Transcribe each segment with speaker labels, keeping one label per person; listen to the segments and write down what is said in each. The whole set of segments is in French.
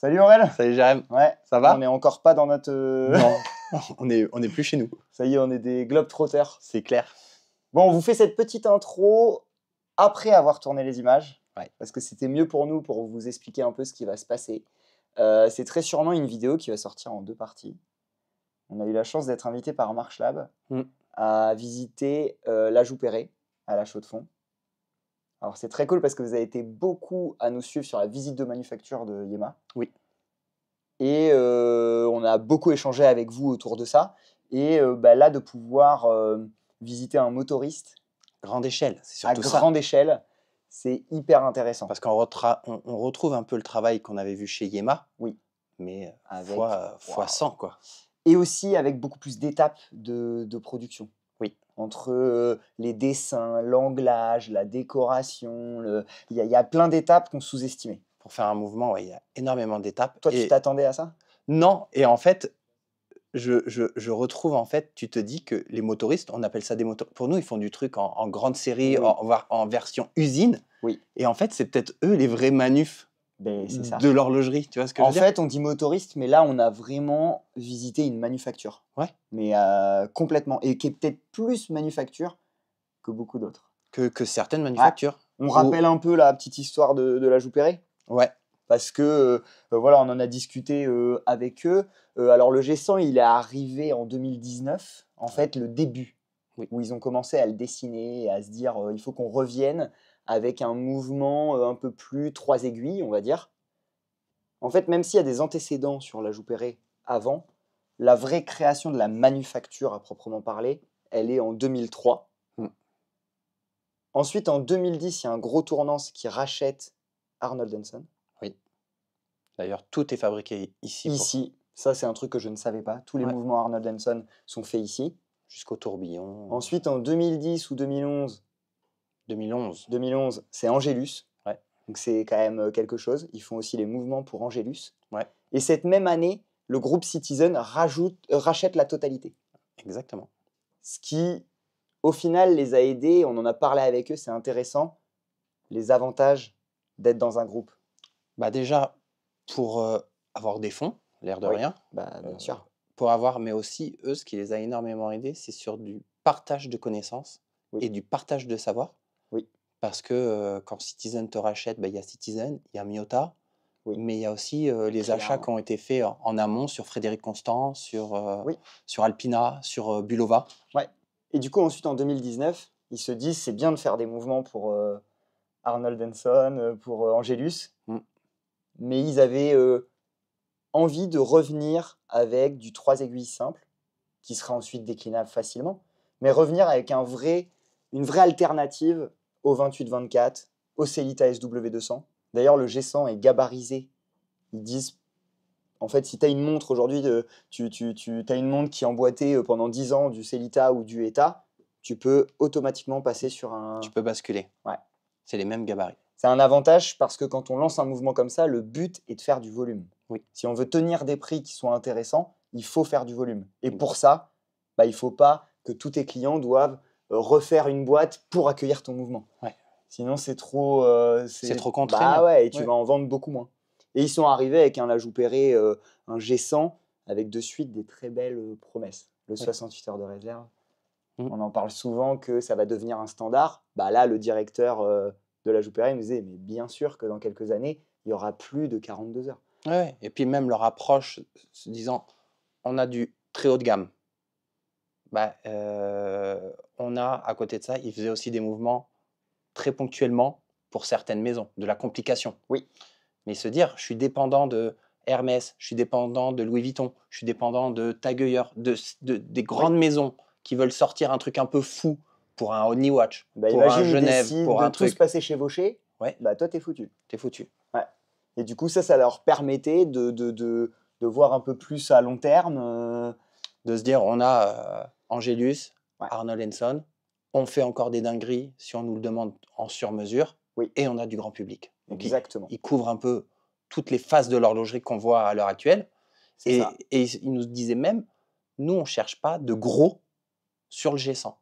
Speaker 1: Salut Aurel.
Speaker 2: Salut Jérém.
Speaker 1: Ouais,
Speaker 2: ça va?
Speaker 1: On n'est encore pas dans notre...
Speaker 2: Non, on est plus chez nous.
Speaker 1: Ça y est, on est des globetrotters.
Speaker 2: C'est clair.
Speaker 1: Bon, on vous fait cette petite intro après avoir tourné les images.
Speaker 2: Ouais.
Speaker 1: Parce que c'était mieux pour nous, pour vous expliquer un peu ce qui va se passer. C'est très sûrement une vidéo qui va sortir en 2 parties. On a eu la chance d'être invité par Marchlab à visiter la Joux-Perret, à la Chaux-de-Fonds. Alors c'est très cool parce que vous avez été beaucoup à nous suivre sur la visite de manufacture de Yema.
Speaker 2: Oui.
Speaker 1: Et on a beaucoup échangé avec vous autour de ça. Et là, de pouvoir visiter un motoriste
Speaker 2: Grande échelle, c'est surtout ça.
Speaker 1: à grande échelle, c'est hyper intéressant.
Speaker 2: Parce qu'on retrouve un peu le travail qu'on avait vu chez Yema.
Speaker 1: Oui.
Speaker 2: Mais
Speaker 1: Avec,
Speaker 2: fois 100, quoi.
Speaker 1: Et aussi avec beaucoup plus d'étapes de production.
Speaker 2: Oui.
Speaker 1: Entre les dessins, l'anglage, la décoration, il y a plein d'étapes qu'on sous-estimait.
Speaker 2: Pour faire un mouvement, il y a énormément d'étapes.
Speaker 1: Toi, tu t'attendais à ça?
Speaker 2: Non, et en fait, je retrouve, en fait, tu te dis que les motoristes, on appelle ça des motoristes. Pour nous, ils font du truc en grande série,
Speaker 1: Oui.
Speaker 2: en version usine.
Speaker 1: Oui.
Speaker 2: Et en fait, c'est peut-être eux les vrais manufs
Speaker 1: C'est ça.
Speaker 2: de l'horlogerie. Tu vois ce que je veux dire?
Speaker 1: En fait, on dit motoriste, mais là, on a vraiment visité une manufacture.
Speaker 2: Ouais.
Speaker 1: Mais complètement. Et qui est peut-être plus manufacture que beaucoup d'autres.
Speaker 2: Que certaines manufactures.
Speaker 1: On rappelle un peu la petite histoire de la Joux-Perret.
Speaker 2: Ouais.
Speaker 1: Parce que voilà, on en a discuté avec eux. Alors le G100, il est arrivé en 2019, en fait le début, où ils ont commencé à le dessiner et à se dire il faut qu'on revienne avec un mouvement un peu plus 3 aiguilles, on va dire. En fait, même s'il y a des antécédents sur la Joux-Perret avant, la vraie création de la manufacture à proprement parler, elle est en 2003. Ensuite, en 2010, il y a un gros tournant qui rachète Arnold & Son.
Speaker 2: D'ailleurs, tout est fabriqué ici.
Speaker 1: Ici, ça c'est un truc que je ne savais pas. Tous les mouvements Arnold & Son sont faits ici.
Speaker 2: Jusqu'au tourbillon.
Speaker 1: Ensuite, en 2010 ou 2011, 2011 c'est Angelus.
Speaker 2: Ouais.
Speaker 1: Donc c'est quand même quelque chose. Ils font aussi les mouvements pour Angelus.
Speaker 2: Ouais.
Speaker 1: Et cette même année, le groupe Citizen rachète la totalité.
Speaker 2: Exactement.
Speaker 1: Ce qui, au final, les a aidés. On en a parlé avec eux, c'est intéressant. Les avantages d'être dans un groupe.
Speaker 2: Bah déjà, pour avoir des fonds, l'air de rien.
Speaker 1: Bien sûr.
Speaker 2: Pour avoir, mais aussi, eux, ce qui les a énormément aidés, c'est sur du partage de connaissances et du partage de savoir.
Speaker 1: Oui.
Speaker 2: Parce que quand Citizen te rachète, il y a Citizen, il y a Miyota, mais il y a aussi les achats qui ont été faits en amont sur Frédéric Constant, sur Alpina, sur Bulova.
Speaker 1: Ouais. Et du coup, ensuite, en 2019, ils se disent c'est bien de faire des mouvements pour Arnold & Son, pour Angelus, mais ils avaient envie de revenir avec du 3 aiguilles simple, qui sera ensuite déclinable facilement, mais revenir avec une vraie alternative au 28-24, au Sellita SW200. D'ailleurs, le G100 est gabarisé. Ils disent, en fait, si tu as une montre aujourd'hui, tu as une montre qui est emboîtée pendant 10 ans du Sellita ou du ETA, tu peux automatiquement passer sur un...
Speaker 2: Tu peux basculer.
Speaker 1: Ouais.
Speaker 2: C'est les mêmes gabarits.
Speaker 1: C'est un avantage parce que quand on lance un mouvement comme ça, le but est de faire du volume.
Speaker 2: Oui.
Speaker 1: Si on veut tenir des prix qui soient intéressants, il faut faire du volume. Et pour ça, il ne faut pas que tous tes clients doivent refaire une boîte pour accueillir ton mouvement.
Speaker 2: Ouais.
Speaker 1: Sinon, c'est trop...
Speaker 2: c'est trop contraignant.
Speaker 1: Et tu vas en vendre beaucoup moins. Et ils sont arrivés avec la Joux-Perret, un G100, avec de suite des très belles promesses. Le 68 heures de réserve. On en parle souvent que ça va devenir un standard. Là, le directeur de la Joux-Perret nous disait, mais bien sûr que dans quelques années, il n'y aura plus de 42 heures.
Speaker 2: Ouais. Et puis même leur approche, se disant, on a du très haut de gamme. On a, à côté de ça, ils faisaient aussi des mouvements très ponctuellement pour certaines maisons, de la complication.
Speaker 1: Oui.
Speaker 2: Mais se dire, je suis dépendant de Hermès, je suis dépendant de Louis Vuitton, je suis dépendant de Tag Heuer, des grandes maisons qui veulent sortir un truc un peu fou pour un Only Watch, pour un Genève, pour un truc.
Speaker 1: Tous passer chez Vaucher, toi, t'es foutu.
Speaker 2: T'es foutu.
Speaker 1: Ouais. Et du coup, ça leur permettait de voir un peu plus à long terme.
Speaker 2: De se dire, on a Angelus, Arnold & Son, on fait encore des dingueries si on nous le demande en sur-mesure, et on a du grand public. Donc
Speaker 1: exactement.
Speaker 2: Il couvre un peu toutes les phases de l'horlogerie qu'on voit à l'heure actuelle. Et il nous disait même, nous, on ne cherche pas de gros sur le G100.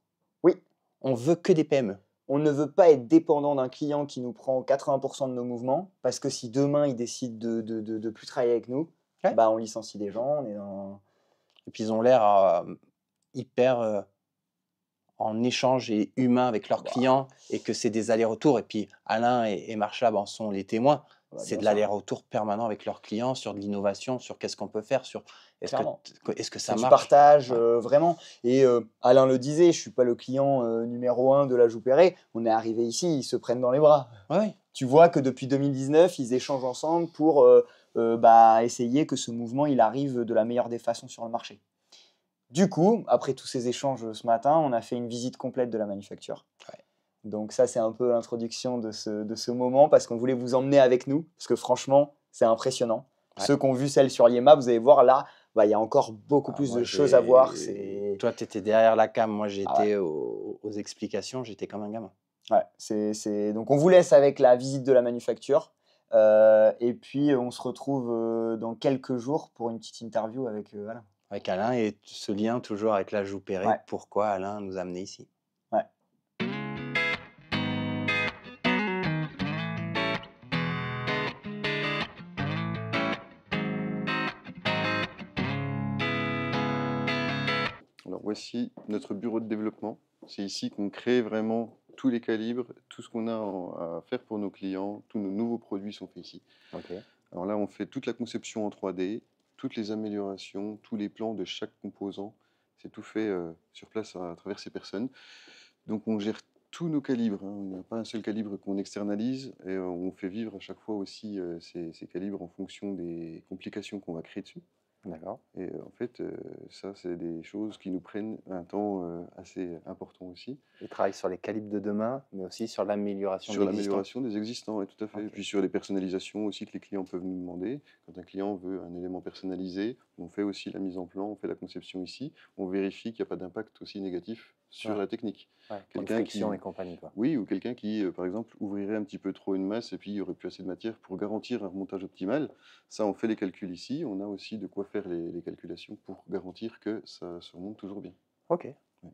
Speaker 1: Oui.
Speaker 2: On veut que des PME.
Speaker 1: on ne veut pas être dépendant d'un client qui nous prend 80% de nos mouvements, parce que si demain il décide de plus travailler avec nous, bah on licencie des gens, on est dans...
Speaker 2: Et puis ils ont l'air hyper en échange et humain avec leurs clients, et que c'est des allers-retours. Et puis Alain et Marchlab en sont les témoins. C'est de l'aller-retour permanent avec leurs clients sur de l'innovation, sur qu'est-ce qu'on peut faire, sur est-ce que ça marche.
Speaker 1: Du partage, vraiment. Et Alain le disait, je ne suis pas le client numéro 1 de la Joux-Perret. On est arrivé ici, ils se prennent dans les bras.
Speaker 2: Ouais.
Speaker 1: Tu vois que depuis 2019, ils échangent ensemble pour essayer que ce mouvement il arrive de la meilleure des façons sur le marché. Du coup, après tous ces échanges ce matin, on a fait une visite complète de la manufacture.
Speaker 2: Ouais.
Speaker 1: Donc ça, c'est un peu l'introduction de ce moment, parce qu'on voulait vous emmener avec nous, parce que franchement, c'est impressionnant. Ouais. Ceux qui ont vu celle sur Yema, vous allez voir là, il y a encore beaucoup plus de choses à voir.
Speaker 2: Toi, tu étais derrière la cam, moi j'étais aux explications, j'étais comme un gamin.
Speaker 1: Ouais, Donc on vous laisse avec la visite de la manufacture, et puis on se retrouve dans quelques jours pour une petite interview avec Alain.
Speaker 2: Avec Alain, et ce lien toujours avec la Joux-Perret, ouais. Pourquoi Alain nous a amenés ici.
Speaker 1: Ouais.
Speaker 3: Alors voici notre bureau de développement. C'est ici qu'on crée vraiment tous les calibres, tout ce qu'on a à faire pour nos clients. Tous nos nouveaux produits sont faits ici.
Speaker 2: Okay.
Speaker 3: Alors là, on fait toute la conception en 3D, toutes les améliorations, tous les plans de chaque composant. C'est tout fait sur place à travers ces personnes. Donc on gère tous nos calibres. Hein. Il n'y a pas un seul calibre qu'on externalise. Et on fait vivre à chaque fois aussi ces calibres en fonction des complications qu'on va créer dessus.
Speaker 2: D'accord.
Speaker 3: Et en fait, ça, c'est des choses qui nous prennent un temps assez important aussi.
Speaker 2: Ils travaillent sur les calibres de demain, mais aussi sur l'amélioration
Speaker 3: des existants. Sur l'amélioration des existants, oui, tout à fait. Okay. Et puis sur les personnalisations aussi que les clients peuvent nous demander. Quand un client veut un élément personnalisé, on fait aussi la mise en plan, on fait la conception ici. On vérifie qu'il n'y a pas d'impact aussi négatif sur la technique.
Speaker 2: Ouais, quelqu'un qui et compagnie, quoi.
Speaker 3: Oui, ou quelqu'un qui, par exemple, ouvrirait un petit peu trop une masse et puis il n'y aurait plus assez de matière pour garantir un remontage optimal. Ça, on fait les calculs ici. On a aussi de quoi faire les calculations pour garantir que ça se remonte toujours bien.
Speaker 2: Ok, ouais.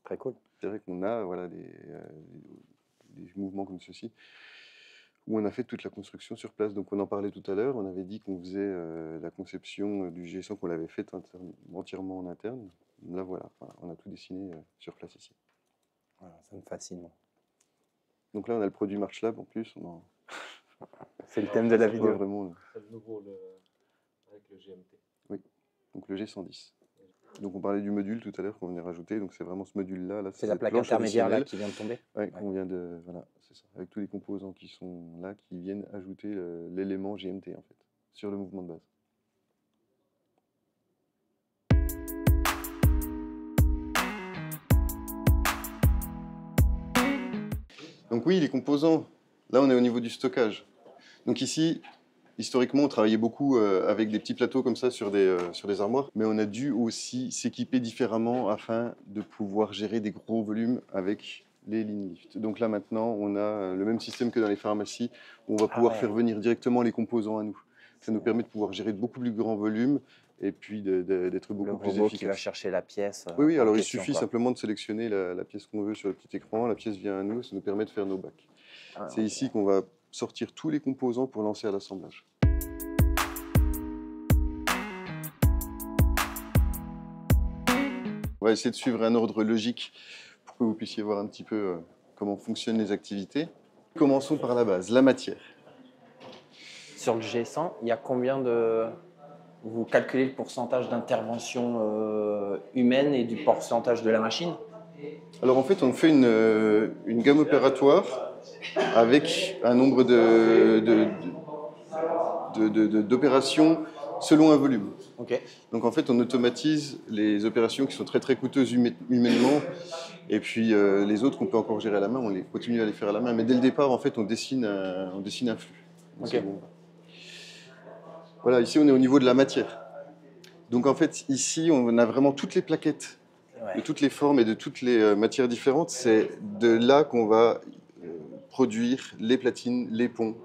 Speaker 2: Très cool.
Speaker 3: C'est vrai qu'on a des mouvements comme ceci où on a fait toute la construction sur place. Donc on en parlait tout à l'heure. On avait dit qu'on faisait la conception du G100, qu'on l'avait faite entièrement en interne. Là, voilà, on a tout dessiné sur place ici.
Speaker 2: Voilà, ça me fascine.
Speaker 3: Donc là, on a le produit Marchlab en plus.
Speaker 2: C'est le thème de la vidéo.
Speaker 3: Vraiment.
Speaker 4: C'est le nouveau avec le GMT.
Speaker 3: Oui, donc le G110. Donc on parlait du module tout à l'heure qu'on venait rajouter. Donc c'est vraiment ce module-là. Là,
Speaker 2: c'est la plaque intermédiaire là qui vient de tomber.
Speaker 3: Ouais, qu'on vient de. Voilà, c'est ça. Avec tous les composants qui sont là, qui viennent ajouter l'élément GMT en fait, sur le mouvement de base. Donc oui, les composants, là on est au niveau du stockage. Donc ici, historiquement, on travaillait beaucoup avec des petits plateaux comme ça sur des armoires, mais on a dû aussi s'équiper différemment afin de pouvoir gérer des gros volumes avec les lean lift. Donc là maintenant, on a le même système que dans les pharmacies, où on va pouvoir faire venir directement les composants à nous. Ça nous permet de pouvoir gérer de beaucoup plus grands volumes et puis d'être beaucoup plus efficace.
Speaker 2: Qui va chercher la pièce.
Speaker 3: Oui, alors il suffit simplement de sélectionner la pièce qu'on veut sur le petit écran, la pièce vient à nous, ça nous permet de faire nos bacs. C'est ici qu'on va sortir tous les composants pour lancer à l'assemblage. On va essayer de suivre un ordre logique pour que vous puissiez voir un petit peu comment fonctionnent les activités. Commençons par la base, la matière.
Speaker 2: Sur le G100, il y a combien de... Vous calculez le pourcentage d'intervention humaine et du pourcentage de la machine?
Speaker 3: Alors en fait, on fait une gamme opératoire avec un nombre d'opérations selon un volume.
Speaker 2: Okay.
Speaker 3: Donc en fait, on automatise les opérations qui sont très très coûteuses humainement, et puis les autres qu'on peut encore gérer à la main, on les continue à les faire à la main. Mais dès le départ, en fait, on dessine un flux.
Speaker 2: Okay.
Speaker 3: Bon. Voilà, ici on est au niveau de la matière. Donc en fait, ici on a vraiment toutes les plaquettes, de toutes les formes et de toutes les matières différentes. C'est de là qu'on va produire les platines, les ponts.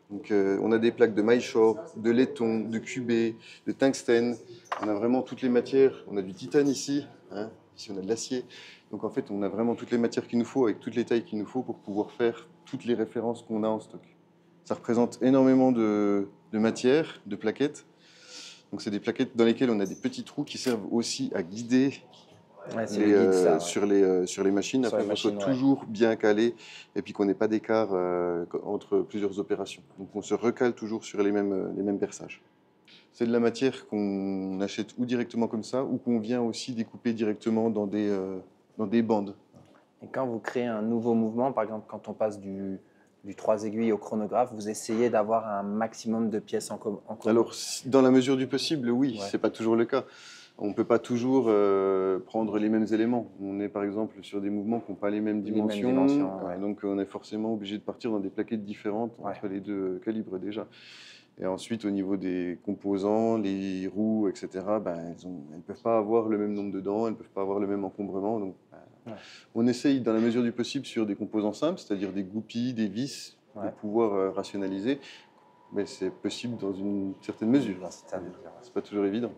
Speaker 3: Donc on a des plaques de MyShore, de laiton, de cubé, de tungstène. On a vraiment toutes les matières. On a du titane ici, hein. Ici on a de l'acier. Donc en fait, on a vraiment toutes les matières qu'il nous faut, avec toutes les tailles qu'il nous faut pour pouvoir faire toutes les références qu'on a en stock. Ça représente énormément de matières, de plaquettes. Donc c'est des plaquettes dans lesquelles on a des petits trous qui servent aussi à guider sur les machines, afin qu'on soit toujours bien calé et puis qu'on n'ait pas d'écart entre plusieurs opérations. Donc on se recale toujours sur les mêmes perçages. C'est de la matière qu'on achète ou directement comme ça, ou qu'on vient aussi découper directement dans des bandes.
Speaker 2: Et quand vous créez un nouveau mouvement, par exemple quand on passe du 3 aiguilles au chronographe, vous essayez d'avoir un maximum de pièces en commun?
Speaker 3: Alors, dans la mesure du possible, oui, c'est pas toujours le cas. On ne peut pas toujours prendre les mêmes éléments. On est par exemple sur des mouvements qui n'ont pas les mêmes dimensions, donc on est forcément obligé de partir dans des plaquettes différentes entre les deux calibres déjà. Et ensuite, au niveau des composants, les roues, etc., elles ne peuvent pas avoir le même nombre de dents, elles ne peuvent pas avoir le même encombrement. Donc, on essaye, dans la mesure du possible, sur des composants simples, c'est-à-dire des goupilles, des vis, de pouvoir rationaliser. Mais c'est possible dans une certaine mesure. C'est pas toujours évident.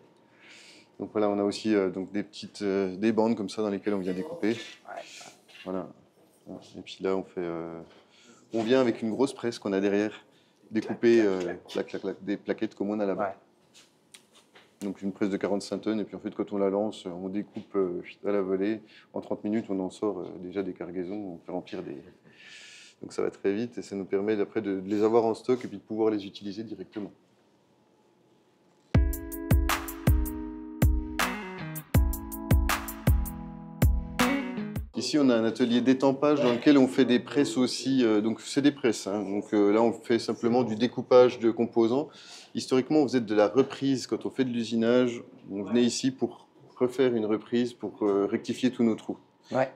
Speaker 3: Donc voilà, on a aussi donc des bandes comme ça dans lesquelles on vient découper. Voilà. Et puis là, on vient avec une grosse presse qu'on a derrière, découper des plaquettes comme on a là-bas. Donc une presse de 45 tonnes, et puis en fait quand on la lance, on découpe à la volée. En 30 minutes, on en sort déjà des cargaisons, on fait remplir des... Donc ça va très vite, et ça nous permet après de les avoir en stock et puis de pouvoir les utiliser directement. Ici, on a un atelier d'étampage dans lequel on fait des presses aussi. Donc, c'est des presses. Donc là, on fait simplement du découpage de composants. Historiquement, on faisait de la reprise. Quand on fait de l'usinage, on venait ici pour refaire une reprise, pour rectifier tous nos trous.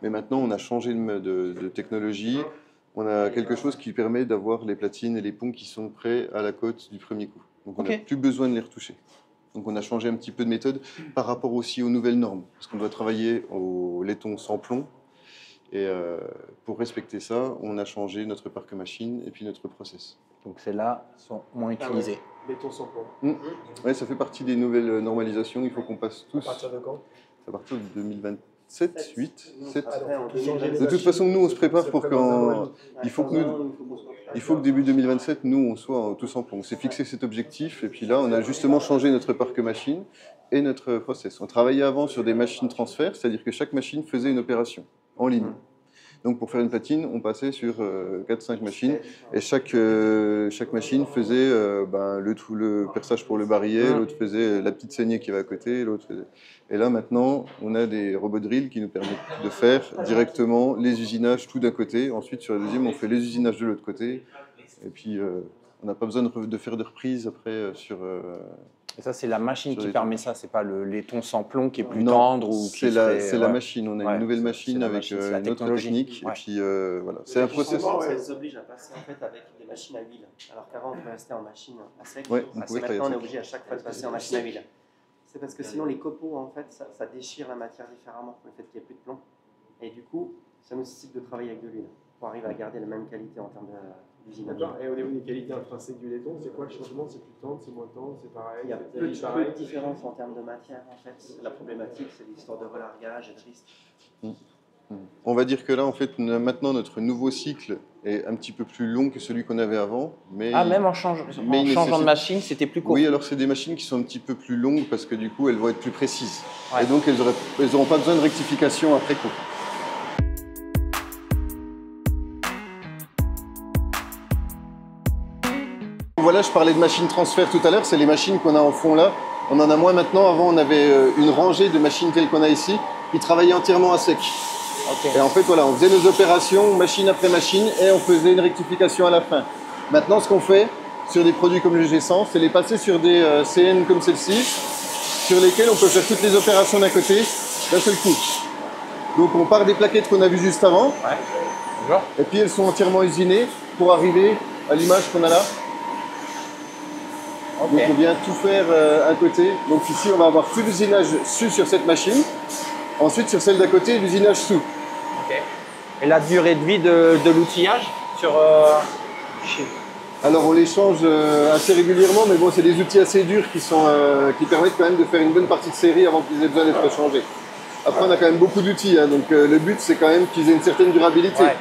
Speaker 3: Mais maintenant, on a changé de technologie. On a quelque chose qui permet d'avoir les platines et les ponts qui sont prêts à la cote du premier coup. Donc, on n'a plus besoin de les retoucher. Donc, on a changé un petit peu de méthode par rapport aussi aux nouvelles normes. Parce qu'on doit travailler au laiton sans plomb. Et pour respecter ça, on a changé notre parc machine et puis notre process.
Speaker 2: Donc celles-là sont moins utilisées.
Speaker 4: Béton sans plomb.
Speaker 3: Ouais, ça fait partie des nouvelles normalisations. Il faut qu'on passe tous.
Speaker 4: À partir de quand?
Speaker 3: À partir de 2027, 8, 7. De toute façon, nous, on se prépare pour quand... Il faut que début 2027, nous, on soit tous en plomb. On s'est fixé cet objectif. Et puis là, on a justement changé notre parc machine et notre process. On travaillait avant sur des machines transfert, c'est-à-dire que chaque machine faisait une opération en ligne. Donc pour faire une patine, on passait sur 4-5 machines et chaque machine faisait le perçage pour le barillet, l'autre faisait la petite saignée qui va à côté, l'autre faisait... Et là maintenant, on a des robots drill qui nous permettent de faire directement les usinages tout d'un côté. Ensuite sur la deuxième, on fait les usinages de l'autre côté. Et puis on n'a pas besoin de faire de reprise après sur...
Speaker 2: Et ça, c'est la machine qui permet ça, c'est pas le laiton sans plomb qui est plus tendre ou qui
Speaker 3: c'est la machine. On a une nouvelle machine avec une autre technique. Et puis voilà, c'est un processus.
Speaker 5: Ça nous oblige à passer en fait avec des machines à huile. Alors qu'avant, on pouvait rester en machine à sec. Maintenant, on est obligé à chaque fois de passer en machine à huile. C'est parce que sinon, les copeaux, en fait, ça déchire la matière différemment, le fait qu'il n'y ait plus de plomb. Et du coup, ça nécessite de travailler avec de l'huile pour arriver à garder la même qualité en termes d'usinage.
Speaker 4: Et au niveau des qualités intrinsèques du laiton, c'est quoi le changement? C'est plus tendre, c'est moins tendre, c'est pareil?
Speaker 5: Il y a peu de différence en termes de matière, en fait. La problématique, c'est l'histoire de relargage et de risque.
Speaker 3: On va dire que là, en fait, maintenant, notre nouveau cycle est un petit peu plus long que celui qu'on avait avant. Mais
Speaker 2: même en changeant de machine, c'était plus court?
Speaker 3: Oui, alors c'est des machines qui sont un petit peu plus longues parce que du coup, elles vont être plus précises. Et donc, elles n'auront pas besoin de rectification après coup. Voilà, je parlais de machines transfert tout à l'heure, c'est les machines qu'on a en fond là. On en a moins maintenant. Avant, on avait une rangée de machines telles qu'on a ici, qui travaillaient entièrement à sec. Et en fait, voilà, on faisait nos opérations machine après machine et on faisait une rectification à la fin. Maintenant, ce qu'on fait sur des produits comme le G100, c'est les passer sur des CN comme celle-ci, sur lesquelles on peut faire toutes les opérations d'un côté, d'un seul coup. Donc, on part des plaquettes qu'on a vues juste avant, et puis elles sont entièrement usinées pour arriver à l'image qu'on a là. Donc on vient tout faire à côté. Donc ici on va avoir tout l'usinage su sur cette machine. Ensuite sur celle d'à côté, l'usinage sous.
Speaker 2: Et la durée de vie de l'outillage sur
Speaker 3: Alors on les change assez régulièrement, mais bon c'est des outils assez durs qui permettent quand même de faire une bonne partie de série avant qu'ils aient besoin d'être changés. Après, on a quand même beaucoup d'outils, hein, donc le but, c'est quand même qu'ils aient une certaine durabilité.
Speaker 2: Ouais.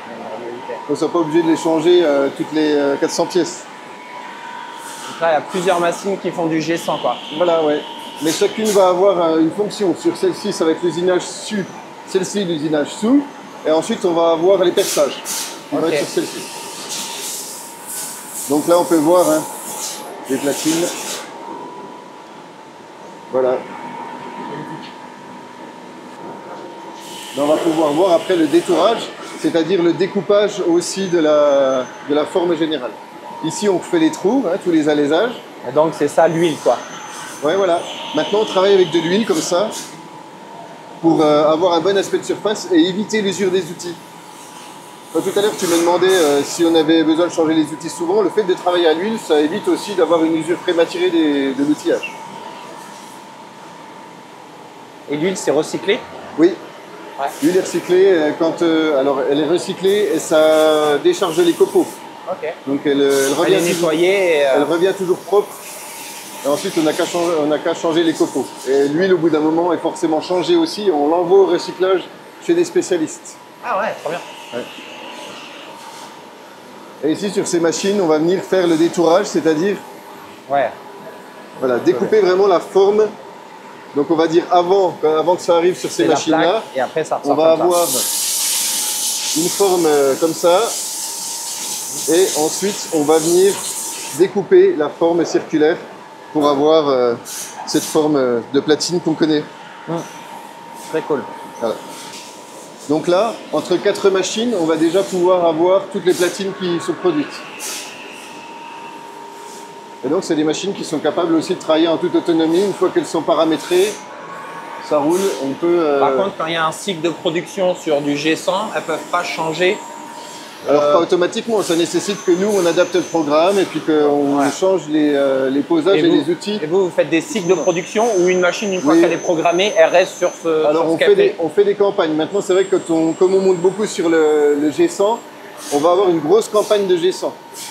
Speaker 3: On ne soit pas obligé de les changer toutes les 400 pièces.
Speaker 2: Donc là, il y a plusieurs machines qui font du G100, quoi.
Speaker 3: Voilà, ouais. Mais chacune va avoir une fonction. Sur celle-ci, ça va être l'usinage su. Celle-ci, l'usinage sous. Et ensuite, on va avoir les perçages. On va être sur celle-ci. Donc là, on peut voir hein, les platines. Voilà. Là, on va pouvoir voir après le détourage, c'est-à-dire le découpage aussi de la forme générale. Ici, on fait les trous, hein, tous les alaisages.
Speaker 2: Et donc, c'est ça l'huile, quoi.
Speaker 3: Ouais, voilà. Maintenant, on travaille avec de l'huile comme ça pour avoir un bon aspect de surface et éviter l'usure des outils. Tout à l'heure, tu me demandais si on avait besoin de changer les outils souvent. Le fait de travailler à l'huile, ça évite aussi d'avoir une usure prématurée de l'outillage.
Speaker 2: Et l'huile, c'est recyclé?
Speaker 3: Oui.
Speaker 2: Ouais.
Speaker 3: L'huile est recyclée. Alors, elle est recyclée et ça décharge les copeaux.
Speaker 2: Ok.
Speaker 3: Donc, elle revient
Speaker 2: est nettoyée.
Speaker 3: Elle revient toujours propre. Et ensuite, on n'a qu'à changer les copeaux. Et l'huile, au bout d'un moment, est forcément changée aussi. On l'envoie au recyclage chez des spécialistes.
Speaker 2: Ah ouais, trop bien.
Speaker 3: Ouais. Et ici, sur ces machines, on va venir faire le détourage, c'est-à-dire voilà, découper vraiment la forme. Donc, on va dire avant que ça arrive sur ces machines-là,
Speaker 2: et après, ça
Speaker 3: on va avoir une forme comme ça. Et ensuite, on va venir découper la forme circulaire pour avoir cette forme de platine qu'on connaît.
Speaker 2: Très cool.
Speaker 3: Voilà. Donc là, entre 4 machines, on va déjà pouvoir avoir toutes les platines qui sont produites. Et donc, c'est des machines qui sont capables aussi de travailler en toute autonomie. Une fois qu'elles sont paramétrées, ça roule, on peut...
Speaker 2: Par contre, quand il y a un cycle de production sur du G100, elles ne peuvent pas changer.
Speaker 3: Alors, pas automatiquement, ça nécessite que nous, on adapte le programme et puis qu'on change les posages et les outils.
Speaker 2: Et vous faites des cycles de production où une machine, une fois qu'elle est programmée, elle reste sur ce...
Speaker 3: Alors, on fait des campagnes. Maintenant, c'est vrai que comme on monte beaucoup sur le G100, on va avoir une grosse campagne de G100.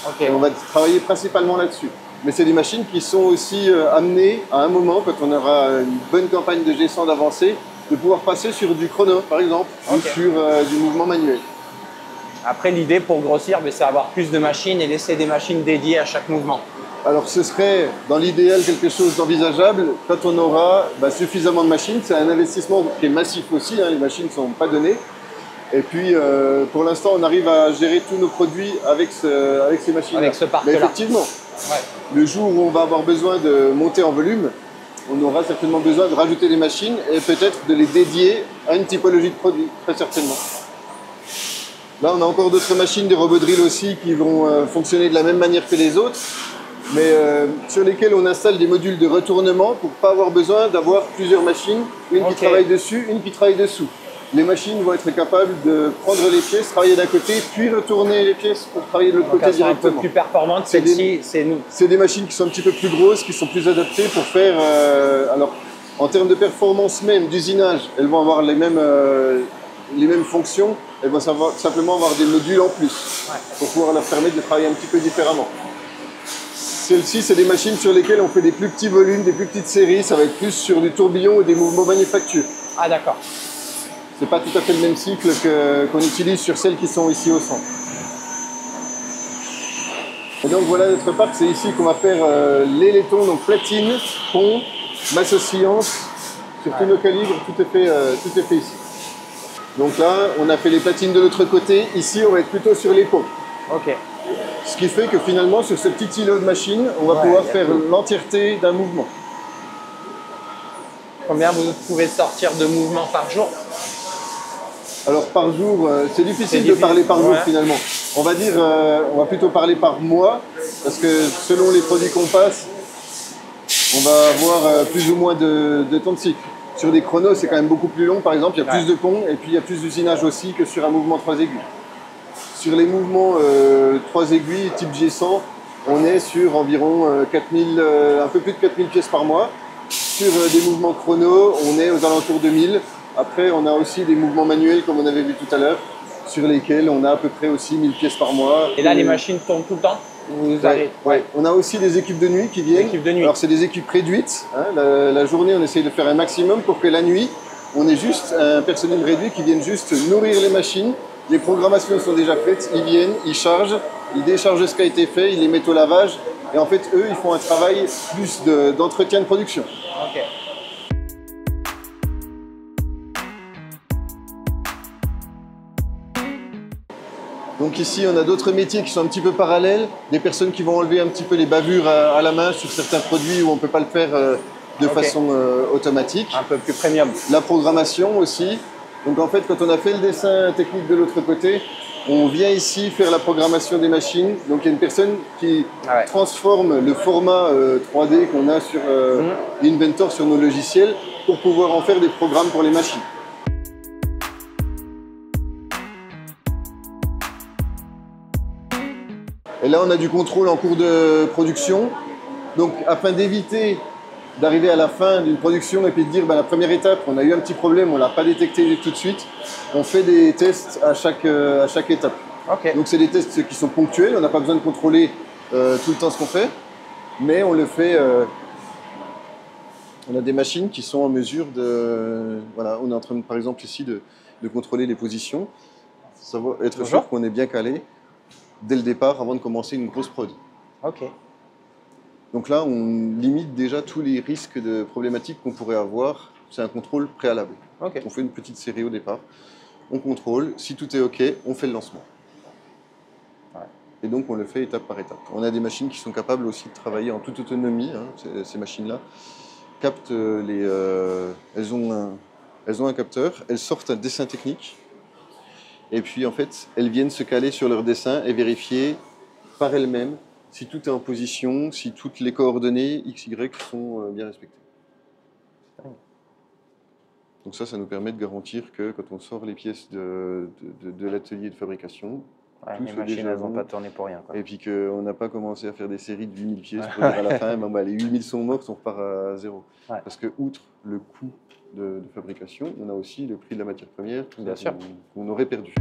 Speaker 2: Okay.
Speaker 3: Et on va travailler principalement là-dessus. Mais c'est des machines qui sont aussi amenées à un moment, quand on aura une bonne campagne de G100 d'avancée, de pouvoir passer sur du chrono, par exemple, ou sur du mouvement manuel.
Speaker 2: Après, l'idée pour grossir, c'est avoir plus de machines et laisser des machines dédiées à chaque mouvement.
Speaker 3: Alors, ce serait, dans l'idéal, quelque chose d'envisageable quand on aura suffisamment de machines. C'est un investissement qui est massif aussi, hein, les machines ne sont pas données. Et puis, pour l'instant, on arrive à gérer tous nos produits avec ces machines-là.
Speaker 2: Avec ce parc-là.
Speaker 3: Mais effectivement, le jour où on va avoir besoin de monter en volume, on aura certainement besoin de rajouter des machines et peut-être de les dédier à une typologie de produit, très certainement. Là, on a encore d'autres machines, des robots drill aussi, qui vont fonctionner de la même manière que les autres, mais sur lesquels on installe des modules de retournement pour ne pas avoir besoin d'avoir plusieurs machines, une qui travaille dessus, une qui travaille dessous. Les machines vont être capables de prendre les pièces, travailler d'un côté, puis retourner les pièces pour travailler de l'autre côté directement.
Speaker 2: Un peu plus performante, celle-ci, c'est nous.
Speaker 3: C'est des machines qui sont un petit peu plus grosses, qui sont plus adaptées pour faire... alors, en termes de performance même, d'usinage, elles vont avoir les mêmes fonctions. Elles vont simplement avoir des modules en plus pour pouvoir leur permettre de travailler un petit peu différemment. Celles-ci, c'est des machines sur lesquelles on fait des plus petits volumes, des plus petites séries. Ça va être plus sur du tourbillon ou des mouvements manufacture.
Speaker 2: Ah d'accord.
Speaker 3: C'est pas tout à fait le même cycle qu'on utilise sur celles qui sont ici au centre. Et donc voilà notre parc, c'est ici qu'on va faire les laitons, donc platine, pont, masse oscillante, sur tous nos calibres, tout est fait ici. Donc là, on a fait les platines de l'autre côté. Ici, on va être plutôt sur les ponts.
Speaker 2: Ok.
Speaker 3: Ce qui fait que finalement, sur ce petit îlot de machine, on va pouvoir faire l'entièreté d'un mouvement.
Speaker 2: Combien vous pouvez sortir de mouvements par jour?
Speaker 3: Alors par jour, c'est difficile de parler par jour finalement. On va dire, on va plutôt parler par mois, parce que selon les produits qu'on passe, on va avoir plus ou moins de temps de cycle. Sur des chronos, c'est quand même beaucoup plus long, par exemple, il y a plus de ponts et puis il y a plus d'usinage aussi que sur un mouvement 3 aiguilles. Sur les mouvements 3 aiguilles type G100, on est sur environ 4000, un peu plus de 4000 pièces par mois. Sur des mouvements chrono, on est aux alentours de 1000. Après, on a aussi des mouvements manuels, comme on avait vu tout à l'heure, sur lesquels on a à peu près aussi 1000 pièces par mois.
Speaker 2: Et là, les machines tournent tout le temps?
Speaker 3: On a aussi des équipes de nuit qui viennent. Alors, c'est des équipes réduites. Hein. La journée, on essaye de faire un maximum pour que la nuit, on est juste un personnel réduit qui vient juste nourrir les machines. Les programmations sont déjà faites, ils viennent, ils chargent, ils déchargent ce qui a été fait, ils les mettent au lavage. Et en fait, eux, ils font un travail plus d'entretien de production.
Speaker 2: Ok.
Speaker 3: Donc ici, on a d'autres métiers qui sont un petit peu parallèles. Des personnes qui vont enlever un petit peu les bavures à la main sur certains produits où on ne peut pas le faire de façon automatique.
Speaker 2: Un peu plus premium.
Speaker 3: La programmation aussi. Donc en fait, quand on a fait le dessin technique de l'autre côté, on vient ici faire la programmation des machines. Donc il y a une personne qui transforme le format 3D qu'on a sur Inventor, sur nos logiciels, pour pouvoir en faire des programmes pour les machines. Et là, on a du contrôle en cours de production. Donc, afin d'éviter d'arriver à la fin d'une production et puis de dire, la première étape, on a eu un petit problème, on ne l'a pas détecté tout de suite, on fait des tests à chaque étape.
Speaker 2: Okay.
Speaker 3: Donc, c'est des tests qui sont ponctuels, on n'a pas besoin de contrôler tout le temps ce qu'on fait, mais on le fait... on a des machines qui sont en mesure de... Voilà, on est en train, par exemple, ici, de contrôler les positions, savoir, être sûr qu'on est bien calé dès le départ avant de commencer une grosse prod.
Speaker 2: Ok.
Speaker 3: Donc là, on limite déjà tous les risques de problématiques qu'on pourrait avoir. C'est un contrôle préalable.
Speaker 2: Okay.
Speaker 3: On fait une petite série au départ, on contrôle, si tout est OK, on fait le lancement. Ouais. Et donc on le fait étape par étape. On a des machines qui sont capables aussi de travailler en toute autonomie, ces machines-là. Captent elles ont un capteur, elles sortent un dessin technique. Et puis, en fait, elles viennent se caler sur leur dessin et vérifier par elles-mêmes si tout est en position, si toutes les coordonnées X, Y sont bien respectées. Donc ça nous permet de garantir que quand on sort les pièces de l'atelier de fabrication,
Speaker 2: les machines, elles n'ont pas tourné pour rien. Quoi.
Speaker 3: Et puis qu'on n'a pas commencé à faire des séries de 8000 pièces pour dire à la fin, les 8000 sont mortes, on repart à zéro. Ouais. Parce que, outre le coût de fabrication, on a aussi le prix de la matière première qu'on aurait perdu.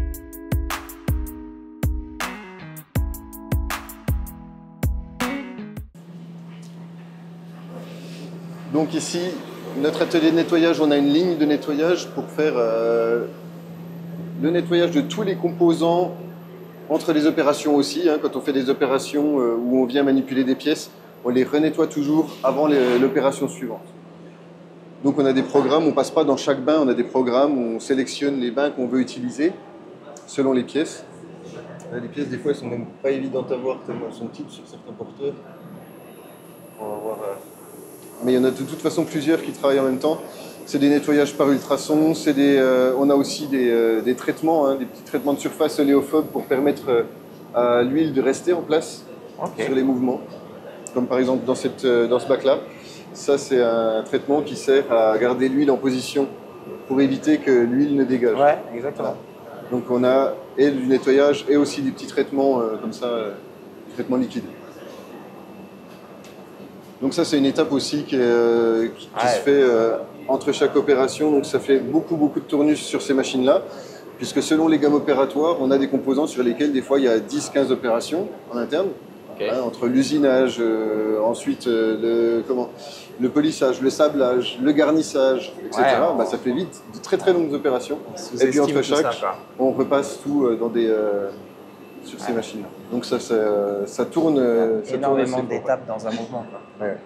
Speaker 3: Donc ici, notre atelier de nettoyage, on a une ligne de nettoyage pour faire le nettoyage de tous les composants entre les opérations aussi. Quand on fait des opérations où on vient manipuler des pièces, on les renettoie toujours avant l'opération suivante. Donc on a des programmes, on ne passe pas dans chaque bain, on a des programmes où on sélectionne les bains qu'on veut utiliser selon les pièces. Les pièces, des fois, elles sont même pas évidentes à voir tellement elles sont petites sur certains porteurs. On va voir, mais il y en a de toute façon plusieurs qui travaillent en même temps. C'est des nettoyages par ultrasons, on a aussi des traitements, des petits traitements de surface oléophobes pour permettre à l'huile de rester en place sur les mouvements. Comme par exemple dans ce bac-là. Ça, c'est un traitement qui sert à garder l'huile en position pour éviter que l'huile ne dégage.
Speaker 2: Ouais, exactement.
Speaker 3: Donc on a et du nettoyage et aussi des petits traitements comme ça, traitements liquides. Donc ça, c'est une étape aussi qui se fait entre chaque opération. Donc ça fait beaucoup de tournus sur ces machines-là, puisque selon les gammes opératoires, on a des composants sur lesquels des fois il y a 10-15 opérations en interne. Entre l'usinage, ensuite le polissage, le sablage, le garnissage, etc. Ça fait vite de très longues opérations. Et puis entre chaque, on repasse tout sur ces machines-là. Donc ça tourne.
Speaker 2: Énormément d'étapes dans un mouvement.
Speaker 3: Ouais.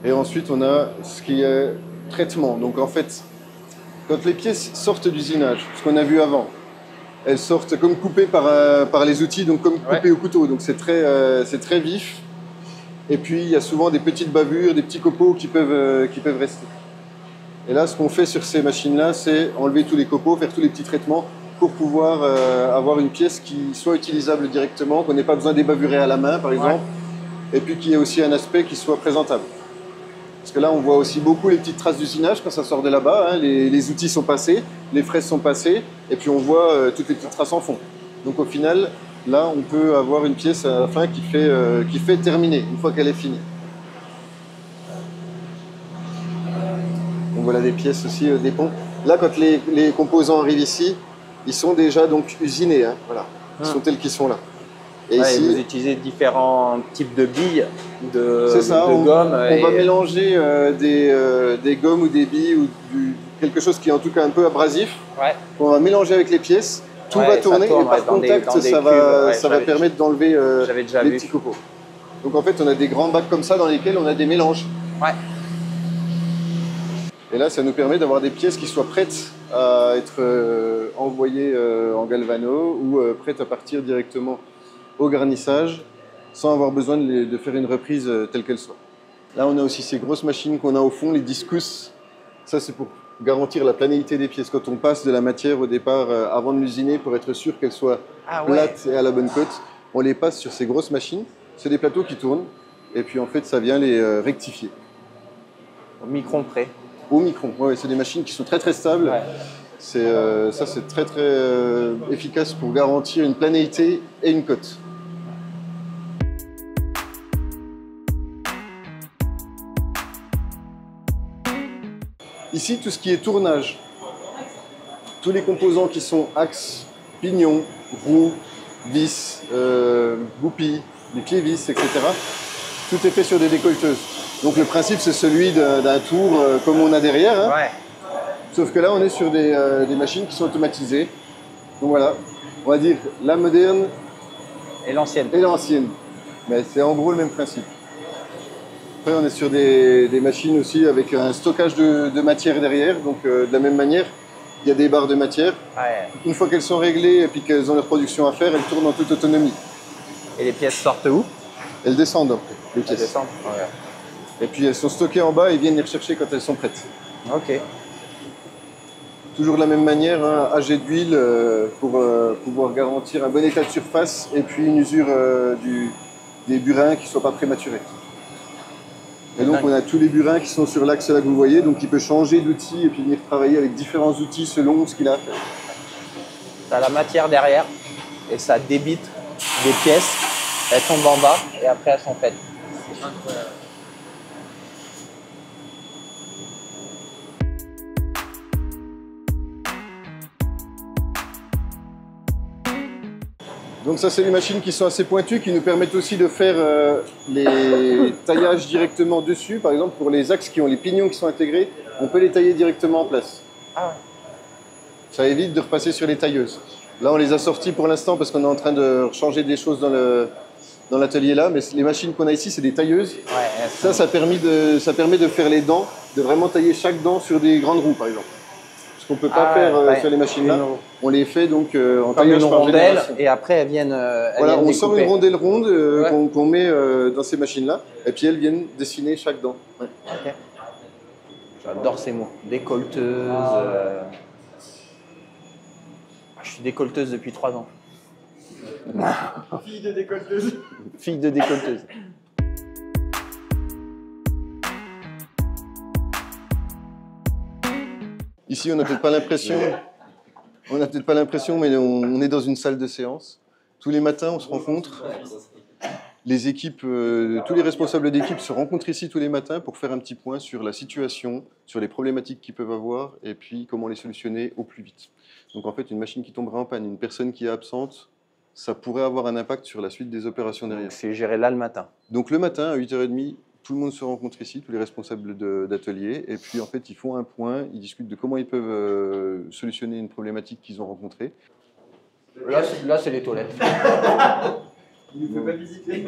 Speaker 3: Et ensuite, on a ce qui est traitement. Donc en fait, quand les pièces sortent d'usinage, ce qu'on a vu avant, elles sortent comme coupées par les outils, donc comme coupées au couteau. Donc c'est très vif. Et puis il y a souvent des petites bavures, des petits copeaux qui peuvent rester. Et là, ce qu'on fait sur ces machines-là, c'est enlever tous les copeaux, faire tous les petits traitements pour pouvoir avoir une pièce qui soit utilisable directement, qu'on n'ait pas besoin d'ébavurer à la main, par exemple, et puis qu'il y ait aussi un aspect qui soit présentable. Parce que là, on voit aussi beaucoup les petites traces d'usinage quand ça sort de là-bas. Les outils sont passés, les fraises sont passées, et puis on voit toutes les petites traces en fond. Donc au final, là, on peut avoir une pièce à la fin qui fait terminer, une fois qu'elle est finie. Donc voilà des pièces aussi, des ponts. Là, quand les composants arrivent ici, ils sont déjà donc usinés, hein, voilà. Ils sont tels qu'ils sont là.
Speaker 2: Et ici, vous utilisez différents types de billes, de
Speaker 3: gommes. On va mélanger des gommes ou des billes ou quelque chose qui est en tout cas un peu abrasif.
Speaker 2: Ouais.
Speaker 3: On va mélanger avec les pièces. Tout va tourner et par contact, ça va permettre d'enlever les petits copeaux. Donc en fait, on a des grands bacs comme ça dans lesquels on a des mélanges.
Speaker 2: Ouais.
Speaker 3: Et là, ça nous permet d'avoir des pièces qui soient prêtes à être envoyées en galvano ou prêtes à partir directement au garnissage sans avoir besoin de faire une reprise telle qu'elle soit. Là, on a aussi ces grosses machines qu'on a au fond, les discus. Ça, c'est pour garantir la planéité des pièces. Quand on passe de la matière au départ avant de l'usiner pour être sûr qu'elle soit plate et à la bonne cote, on les passe sur ces grosses machines. C'est des plateaux qui tournent et puis en fait, ça vient les rectifier.
Speaker 2: Au micron près.
Speaker 3: Au micron, ouais, c'est des machines qui sont très très stables. Ouais. Ça, c'est très très efficace pour garantir une planéité et une cote. Ici, tout ce qui est tournage, tous les composants qui sont axes, pignons, roues, vis, goupilles, les pieds vis, etc. Tout est fait sur des décolleteuses. Donc le principe, c'est celui d'un tour comme on a derrière. Hein.
Speaker 2: Ouais.
Speaker 3: Sauf que là, on est sur des machines qui sont automatisées. Donc voilà, on va dire la moderne
Speaker 2: et l'ancienne.
Speaker 3: Mais c'est en gros le même principe. Après, on est sur des machines aussi avec un stockage de matière derrière. Donc de la même manière, il y a des barres de matière.
Speaker 2: Ouais.
Speaker 3: Une fois qu'elles sont réglées et puis qu'elles ont leur production à faire, elles tournent en toute autonomie.
Speaker 2: Et les pièces sortent où?
Speaker 3: Elles descendent après, les pièces.
Speaker 2: Elles descendent. Ouais.
Speaker 3: Et puis elles sont stockées en bas et viennent les rechercher quand elles sont prêtes.
Speaker 2: Ok.
Speaker 3: Toujours de la même manière, hein, âgé d'huile pour pouvoir garantir un bon état de surface et puis une usure des burins qui ne soient pas prématurés. Et donc on a tous les burins qui sont sur l'axe là que vous voyez, donc il peut changer d'outil et puis venir travailler avec différents outils selon ce qu'il a à faire.
Speaker 2: Tu as la matière derrière et ça débite des pièces, elles tombent en bas et après elles sont faites. C'est incroyable.
Speaker 3: Donc ça, c'est des machines qui sont assez pointues, qui nous permettent aussi de faire les taillages directement dessus. Par exemple, pour les axes qui ont les pignons qui sont intégrés, on peut les tailler directement en place.
Speaker 2: Ah ouais. Ça
Speaker 3: évite de repasser sur les tailleuses. Là, on les a sortis pour l'instant parce qu'on est en train de changer des choses dans l'atelier là. Mais les machines qu'on a ici, c'est des tailleuses.
Speaker 2: Ouais,
Speaker 3: ça permet de faire les dents, de vraiment tailler chaque dent sur des grandes roues, par exemple. Ce qu'on ne peut pas faire sur les machines là. On les fait donc en taillage
Speaker 2: par rondelle et après elles viennent
Speaker 3: voilà, on sort une rondelle ronde qu'on met dans ces machines là et puis elles viennent dessiner chaque dent. Ouais.
Speaker 2: Okay. J'adore ces mots. Décolleteuse. Je suis décolleteuse depuis 3 ans.
Speaker 4: Fille de décolleteuse.
Speaker 2: Fille de décolleteuse.
Speaker 3: Ici, on n'a peut-être pas l'impression, mais on est dans une salle de séance. Tous les matins, on se rencontre. Les équipes, tous les responsables d'équipe se rencontrent ici tous les matins pour faire un petit point sur la situation, sur les problématiques qu'ils peuvent avoir et puis comment les solutionner au plus vite. Donc en fait, une machine qui tomberait en panne, une personne qui est absente, ça pourrait avoir un impact sur la suite des opérations derrière.
Speaker 2: C'est géré là le matin.
Speaker 3: Donc le matin, à 8h30, tout le monde se rencontre ici, tous les responsables d'atelier, et puis en fait ils font un point, ils discutent de comment ils peuvent solutionner une problématique qu'ils ont rencontrée.
Speaker 2: Là c'est les toilettes.
Speaker 4: Il ne peut pas visiter.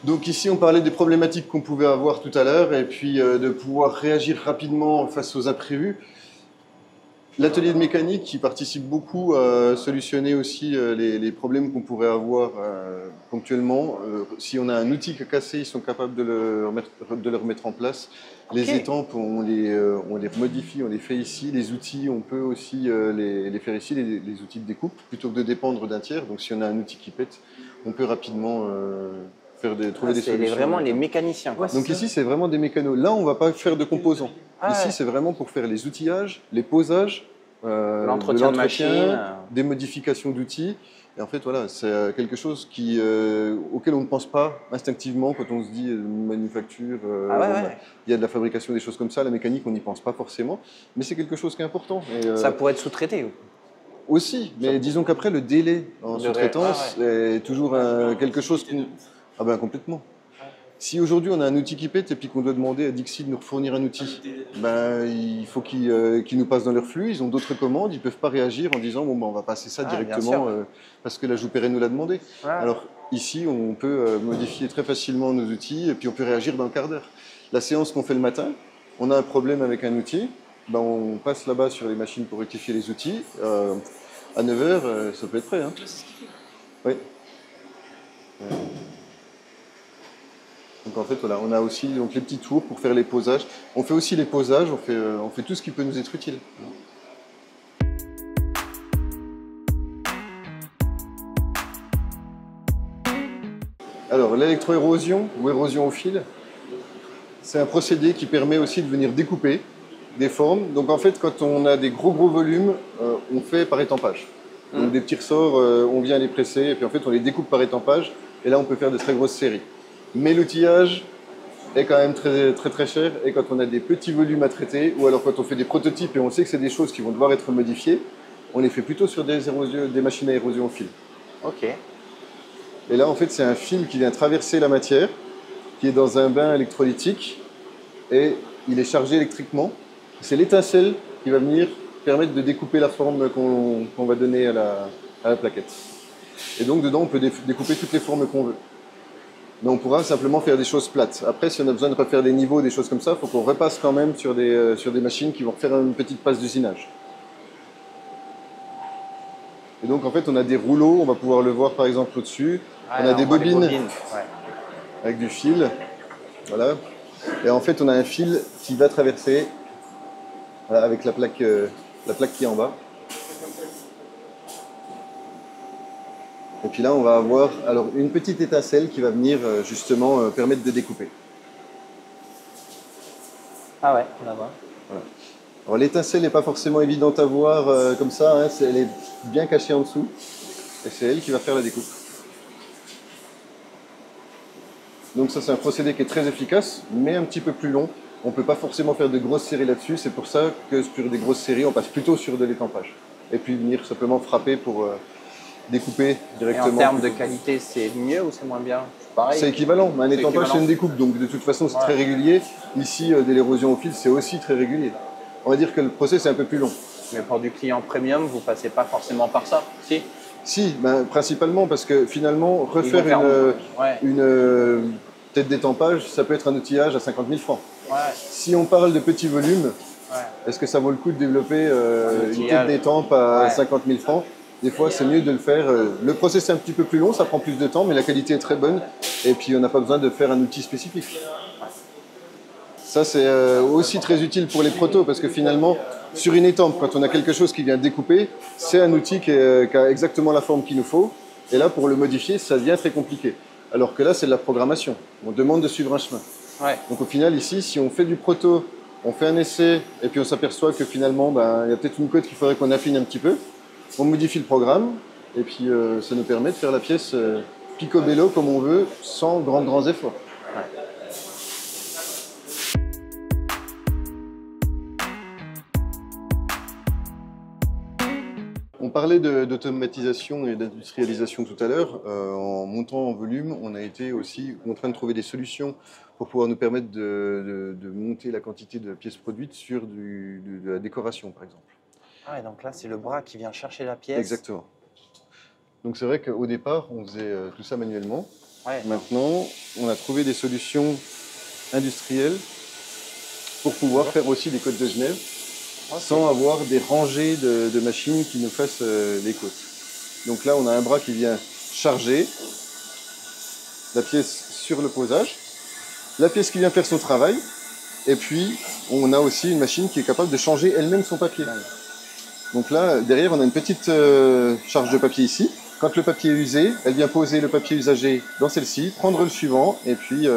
Speaker 3: Donc ici on parlait des problématiques qu'on pouvait avoir tout à l'heure, et puis de pouvoir réagir rapidement face aux imprévus. L'atelier de mécanique qui participe beaucoup à solutionner aussi les problèmes qu'on pourrait avoir ponctuellement. Si on a un outil qui est cassé, ils sont capables de le remettre en place. Les étampes, on les modifie, on les fait ici. Les outils, on peut aussi les faire ici, les outils de découpe, plutôt que de dépendre d'un tiers. Donc si on a un outil qui pète, on peut rapidement trouver des solutions.
Speaker 2: C'est vraiment les mécaniciens. Quoi.
Speaker 3: Donc ici, c'est vraiment des mécanos. Là, on ne va pas faire de composants. Ici, c'est vraiment pour faire les outillages, les posages
Speaker 2: l'entretien de machine,
Speaker 3: des modifications d'outils. Et en fait, voilà, c'est quelque chose auquel on ne pense pas instinctivement quand on se dit manufacture. Il y a de la fabrication, des choses comme ça. La mécanique, on n'y pense pas forcément. Mais c'est quelque chose qui est important. Et,
Speaker 2: ça pourrait être sous-traité
Speaker 3: aussi, mais disons qu'après, le délai en sous-traitance est toujours quelque chose qui... Ah ben complètement. Si aujourd'hui on a un outil qui pète et puis qu'on doit demander à Dixi de nous fournir un outil, ben, il faut qu'ils nous passent dans leur flux, ils ont d'autres commandes, ils ne peuvent pas réagir en disant bon, ben, on va passer ça directement parce que la Jouperet nous l'a demandé. Alors ici, on peut modifier très facilement nos outils et puis on peut réagir dans le quart d'heure. La séance qu'on fait le matin, on a un problème avec un outil, ben, on passe là-bas sur les machines pour rectifier les outils. À 9h, ça peut être prêt. Hein. Oui. Donc en fait, voilà, on a aussi donc, les petits tours pour faire les posages. On fait aussi les posages, on fait tout ce qui peut nous être utile. Alors, l'électroérosion ou érosion au fil, c'est un procédé qui permet aussi de venir découper des formes. Donc en fait, quand on a des gros volumes, on fait par étampage. Donc des petits ressorts, on vient les presser et puis en fait, on les découpe par étampage. Et là, on peut faire de très grosses séries. Mais l'outillage est quand même très cher et quand on a des petits volumes à traiter ou alors quand on fait des prototypes et on sait que c'est des choses qui vont devoir être modifiées, on les fait plutôt sur des machines à érosion au fil.
Speaker 2: Ok.
Speaker 3: Et là en fait c'est un fil qui vient traverser la matière, qui est dans un bain électrolytique et il est chargé électriquement. C'est l'étincelle qui va venir permettre de découper la forme qu'on va donner à la plaquette. Et donc dedans on peut découper toutes les formes qu'on veut. Mais on pourra simplement faire des choses plates. Après, si on a besoin de refaire des niveaux, des choses comme ça, il faut qu'on repasse quand même sur des machines qui vont faire une petite passe d'usinage. Et donc, en fait, on a des rouleaux, on va pouvoir le voir par exemple au-dessus. On a des bobines avec du fil. Voilà. Et en fait, on a un fil qui va traverser avec la plaque qui est en bas. Et puis là, on va avoir alors, une petite étincelle qui va venir justement permettre de découper.
Speaker 2: Ah ouais, on la voit.
Speaker 3: Voilà. Alors l'étincelle n'est pas forcément évidente à voir comme ça, hein, elle est bien cachée en dessous. Et c'est elle qui va faire la découpe. Donc ça, c'est un procédé qui est très efficace, mais un petit peu plus long. On ne peut pas forcément faire de grosses séries là-dessus. C'est pour ça que sur des grosses séries, on passe plutôt sur de l'étampage. Et puis venir simplement frapper pour... découper directement.
Speaker 2: Et en termes de qualité, c'est mieux ou c'est moins bien?
Speaker 3: C'est équivalent, mais un étampage c'est une découpe, donc de toute façon c'est très régulier. Ici, de l'érosion au fil, c'est aussi très régulier. On va dire que le process est un peu plus long.
Speaker 2: Mais pour du client premium, vous passez pas forcément par ça, si?
Speaker 3: Si, ben, principalement parce que finalement, refaire une tête d'étampage, ça peut être un outillage à 50 000 francs.
Speaker 2: Ouais.
Speaker 3: Si on parle de petits volumes, est-ce que ça vaut le coup de développer une tête d'étampe à 50 000 francs? Des fois, c'est mieux de le faire. Le process est un petit peu plus long, ça prend plus de temps, mais la qualité est très bonne. Et puis, on n'a pas besoin de faire un outil spécifique. Ça, c'est aussi très utile pour les protos, parce que finalement, sur une étampe, quand on a quelque chose qui vient découper, c'est un outil qui a exactement la forme qu'il nous faut. Et là, pour le modifier, ça devient très compliqué. Alors que là, c'est de la programmation. On demande de suivre un chemin. Ouais. Donc au final, ici, si on fait du proto, on fait un essai, et puis on s'aperçoit que finalement, il y a peut-être une cote qu'il faudrait qu'on affine un petit peu. On modifie le programme et puis ça nous permet de faire la pièce picobello comme on veut, sans grands efforts. Ouais. On parlait d'automatisation et d'industrialisation tout à l'heure. En montant en volume, on a été aussi en train de trouver des solutions pour pouvoir nous permettre de monter la quantité de pièces produites sur de la décoration, par exemple.
Speaker 2: Ah ouais, donc là, c'est le bras qui vient chercher la pièce.
Speaker 3: Exactement. Donc c'est vrai qu'au départ, on faisait tout ça manuellement.
Speaker 2: Ouais.
Speaker 3: Maintenant, on a trouvé des solutions industrielles pour pouvoir faire aussi des côtes de Genève sans avoir des rangées de machines qui nous fassent les côtes. Donc là, on a un bras qui vient charger la pièce sur le posage, la pièce qui vient faire son travail, et puis on a aussi une machine qui est capable de changer elle-même son papier. Donc là, derrière, on a une petite charge de papier ici. Quand le papier est usé, elle vient poser le papier usagé dans celle-ci, prendre le suivant, et puis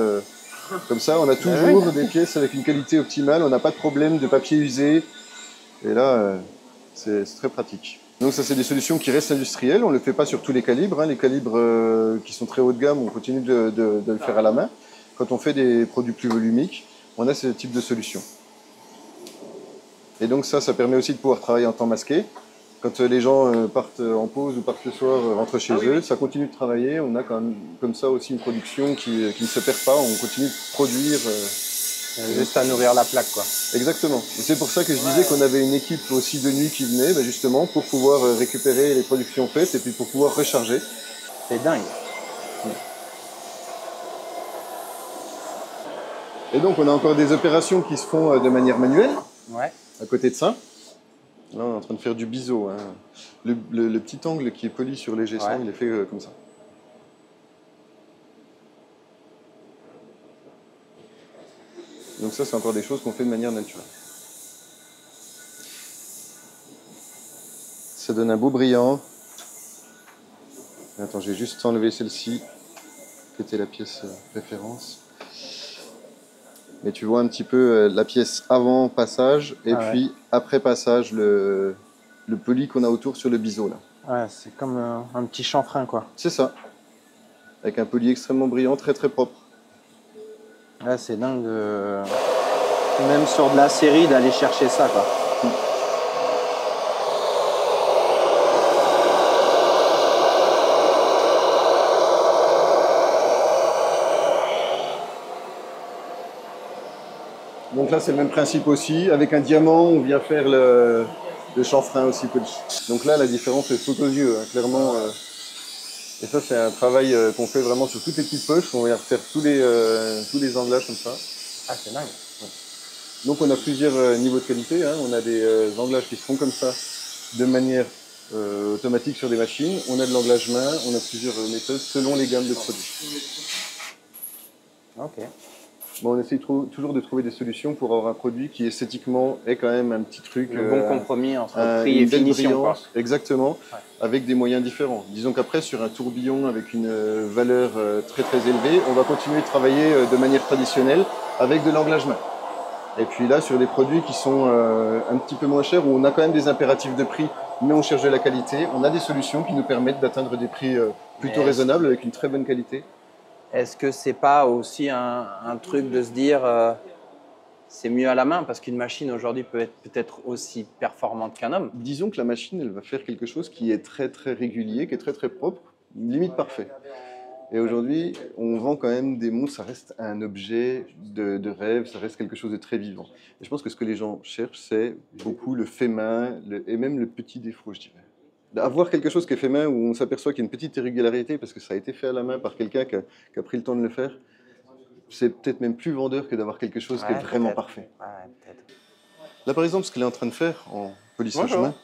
Speaker 3: comme ça, on a toujours des pièces avec une qualité optimale, on n'a pas de problème de papier usé. Et là, C'est très pratique. Donc ça, c'est des solutions qui restent industrielles. On ne le fait pas sur tous les calibres. Hein. Les calibres qui sont très haut de gamme, on continue de le faire à la main. Quand on fait des produits plus volumiques, on a ce type de solution. Et donc ça permet aussi de pouvoir travailler en temps masqué. Quand les gens partent en pause ou partent le soir, rentrent chez eux, ça continue de travailler. On a quand même comme ça aussi une production qui ne se perd pas. On continue de produire.
Speaker 2: Juste à nourrir la plaque, quoi.
Speaker 3: Exactement. Et c'est pour ça que je disais qu'on avait une équipe aussi de nuit qui venait, justement, pour pouvoir récupérer les productions faites et puis pour pouvoir recharger.
Speaker 2: C'est dingue.
Speaker 3: Et donc, on a encore des opérations qui se font de manière manuelle.
Speaker 2: Ouais.
Speaker 3: À côté de ça, là, on est en train de faire du biseau. Hein. Le petit angle qui est poli sur les G100, il est fait comme ça. Donc ça, c'est encore des choses qu'on fait de manière naturelle. Ça donne un beau brillant. Attends, je vais juste enlever celle-ci, qui était la pièce référence. Mais tu vois un petit peu la pièce avant passage, et puis après passage, le poli qu'on a autour sur le biseau. Là.
Speaker 2: Ouais, c'est comme un petit chanfrein, quoi.
Speaker 3: C'est ça. Avec un poli extrêmement brillant, très très propre.
Speaker 2: Ouais, c'est dingue, même sur de la série, d'aller chercher ça, quoi.
Speaker 3: Donc là, c'est le même principe aussi. Avec un diamant, on vient faire le chanfrein aussi poli. Donc là, la différence est tout aux yeux, hein, clairement. Et ça, c'est un travail qu'on fait vraiment sur toutes les petites poches. On vient refaire tous les anglages comme ça.
Speaker 2: Ah, c'est dingue.
Speaker 3: Ouais. Donc on a plusieurs niveaux de qualité. Hein. On a des anglages qui se font comme ça, de manière automatique sur des machines. On a de l'anglage main. On a plusieurs méthodes selon les gammes de produits.
Speaker 2: Ok.
Speaker 3: Bon, on essaye toujours de trouver des solutions pour avoir un produit qui esthétiquement est quand même un petit truc.
Speaker 2: Le bon compromis entre prix et finition. Quoi.
Speaker 3: Exactement, avec des moyens différents. Disons qu'après, sur un tourbillon avec une valeur très très élevée, on va continuer de travailler de manière traditionnelle avec de l'anglage main. Et puis là, sur des produits qui sont un petit peu moins chers, où on a quand même des impératifs de prix, mais on cherche de la qualité, on a des solutions qui nous permettent d'atteindre des prix plutôt raisonnables avec une très bonne qualité.
Speaker 2: Est-ce que c'est pas aussi un truc de se dire c'est mieux à la main parce qu'une machine aujourd'hui peut être peut-être aussi performante qu'un homme?
Speaker 3: Disons que la machine, elle va faire quelque chose qui est très très régulier, qui est très très propre, limite parfait. Et aujourd'hui, on vend quand même des montres, ça reste un objet de rêve, ça reste quelque chose de très vivant. Et je pense que ce que les gens cherchent, c'est beaucoup le fait main et même le petit défaut, je dirais. Avoir quelque chose qui est fait main où on s'aperçoit qu'il y a une petite irrégularité parce que ça a été fait à la main par quelqu'un qui a pris le temps de le faire, c'est peut-être même plus vendeur que d'avoir quelque chose qui est vraiment parfait.
Speaker 2: Ouais, peut-être.
Speaker 3: Là, par exemple, ce qu'elle est en train de faire en polissage main,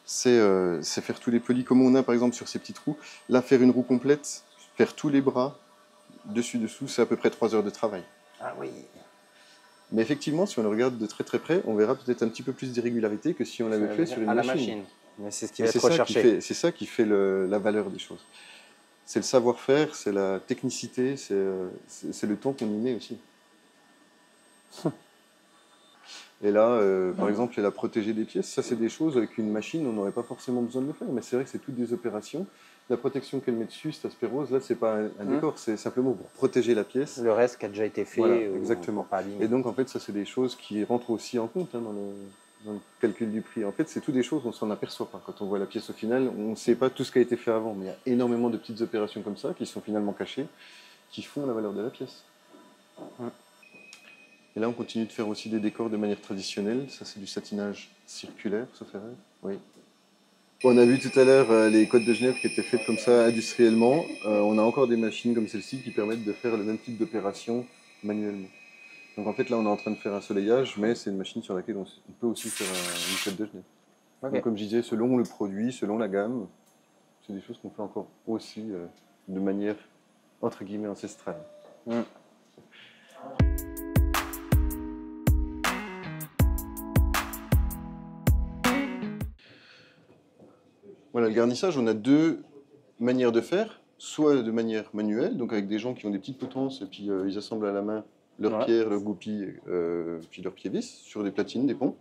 Speaker 3: c'est faire tous les polis comme on a par exemple sur ces petites roues. Là, faire une roue complète, faire tous les bras, dessus-dessous, c'est à peu près 3 heures de travail.
Speaker 2: Ah oui.
Speaker 3: Mais effectivement, si on le regarde de très très près, on verra peut-être un petit peu plus d'irrégularité que si on l'avait fait sur une machine.
Speaker 2: Mais c'est ce qui va être recherché.
Speaker 3: C'est ça qui fait la valeur des choses. C'est le savoir-faire, c'est la technicité, c'est le temps qu'on y met aussi. Et là, par exemple, elle a protégé des pièces. Ça, c'est des choses avec une machine, on n'aurait pas forcément besoin de le faire. Mais c'est vrai que c'est toutes des opérations. La protection qu'elle met dessus, cet aspect rose, là, c'est pas un décor, c'est simplement pour protéger la pièce.
Speaker 2: Le reste qui a déjà été fait.
Speaker 3: Voilà, exactement.
Speaker 2: Pas abîmer.
Speaker 3: Et donc, en fait, ça, c'est des choses qui rentrent aussi en compte hein, dans le calcul du prix. En fait, c'est toutes des choses, on s'en aperçoit pas. Quand on voit la pièce au final, on ne sait pas tout ce qui a été fait avant. Mais il y a énormément de petites opérations comme ça qui sont finalement cachées, qui font la valeur de la pièce. Et là, on continue de faire aussi des décors de manière traditionnelle. Ça, c'est du satinage circulaire, sauf erreur. Oui. On a vu tout à l'heure les côtes de Genève qui étaient faites comme ça industriellement. On a encore des machines comme celle-ci qui permettent de faire le même type d'opération manuellement. Donc en fait, là, on est en train de faire un soleillage, mais c'est une machine sur laquelle on peut aussi faire une côte de Genève. Okay. Donc, comme je disais, selon le produit, selon la gamme, c'est des choses qu'on fait encore aussi de manière, entre guillemets, ancestrale. Voilà, le garnissage, on a deux manières de faire, soit de manière manuelle, donc avec des gens qui ont des petites potences et puis ils assemblent à la main leurs pierres, leurs goupilles, puis leurs pieds vis sur des platines, des ponts.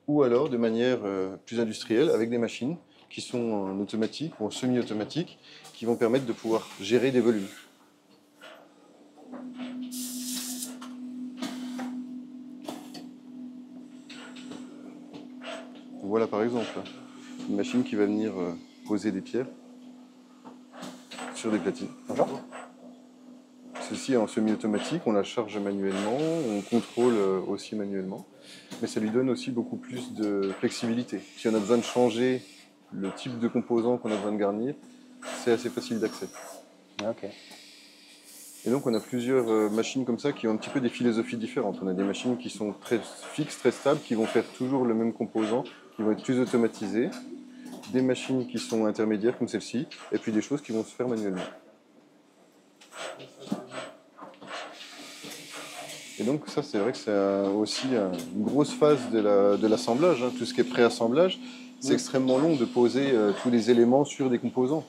Speaker 3: ou alors de manière plus industrielle avec des machines qui sont en automatique ou en semi-automatique qui vont permettre de pouvoir gérer des volumes. Voilà par exemple une machine qui va venir poser des pierres sur des platines.
Speaker 2: Bonjour.
Speaker 3: Ceci est en semi-automatique, on la charge manuellement, on contrôle aussi manuellement, mais ça lui donne aussi beaucoup plus de flexibilité. Si on a besoin de changer le type de composant qu'on a besoin de garnir, c'est assez facile d'accès.
Speaker 2: Ok.
Speaker 3: Et donc on a plusieurs machines comme ça qui ont un petit peu des philosophies différentes. On a des machines qui sont très fixes, très stables, qui vont faire toujours le même composant, qui vont être plus automatisées, des machines qui sont intermédiaires comme celle-ci, et puis des choses qui vont se faire manuellement. Et donc ça, c'est vrai que c'est aussi une grosse phase de l'assemblage. Hein. Tout ce qui est pré-assemblage, c'est extrêmement long de poser tous les éléments sur des composants.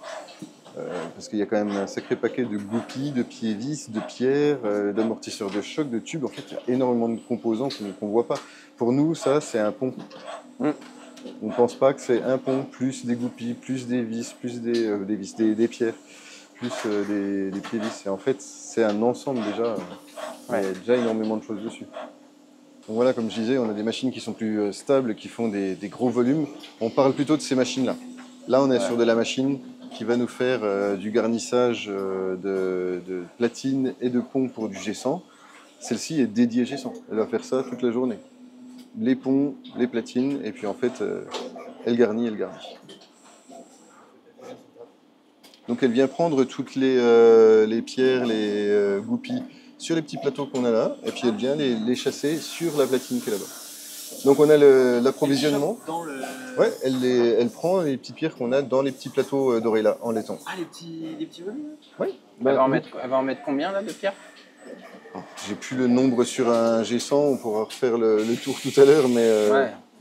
Speaker 3: Parce qu'il y a quand même un sacré paquet de goupilles, de pieds vis, de pierres, d'amortisseurs de choc, de tubes. En fait, il y a énormément de composants qu'on ne voit pas. Pour nous, ça, c'est un pont. On ne pense pas que c'est un pont plus des goupilles, plus des vis, plus des pierres, plus des pieds vis. Et en fait, c'est un ensemble déjà. Il y a déjà énormément de choses dessus. Donc voilà, comme je disais, on a des machines qui sont plus stables, qui font des gros volumes. On parle plutôt de ces machines-là. Là, on est sur de la machine qui va nous faire du garnissage de platine et de ponts pour du G100. Celle-ci est dédiée G100. Elle va faire ça toute la journée. Les ponts, les platines, et puis en fait, elle garnit. Donc elle vient prendre toutes les pierres, les goupilles sur les petits plateaux qu'on a là, et puis elle vient les chasser sur la platine qui est là-bas. Donc on a l'approvisionnement. Ouais, elle prend les petites pierres qu'on a dans les petits plateaux dorés là, en laiton.
Speaker 5: Ah, les petits volumes.
Speaker 3: Oui.
Speaker 2: Elle va en mettre combien là de pierres?
Speaker 3: J'ai plus le nombre sur un G100, on pourra refaire le tour tout à l'heure, mais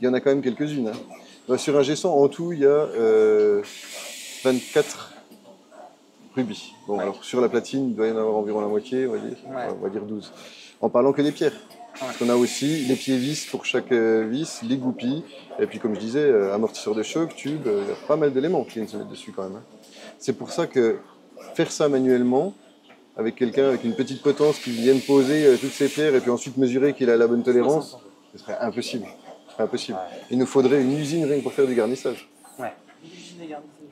Speaker 3: il y en a quand même quelques-unes. Hein. Sur un G100, en tout, il y a 24 rubis. Bon, alors sur la platine, il doit y en avoir environ la moitié, on va dire 12. En parlant que des pierres. Parce qu'on a aussi les pieds vis pour chaque vis, les goupilles, et puis comme je disais, amortisseurs de choc, tubes, il y a pas mal d'éléments qui viennent se mettre dessus quand même. Hein. C'est pour ça que faire ça manuellement, avec quelqu'un avec une petite potence qui vienne poser toutes ces pierres et puis ensuite mesurer qu'il a la bonne tolérance, ce serait impossible. Il nous faudrait une usine rien que pour faire du garnissage.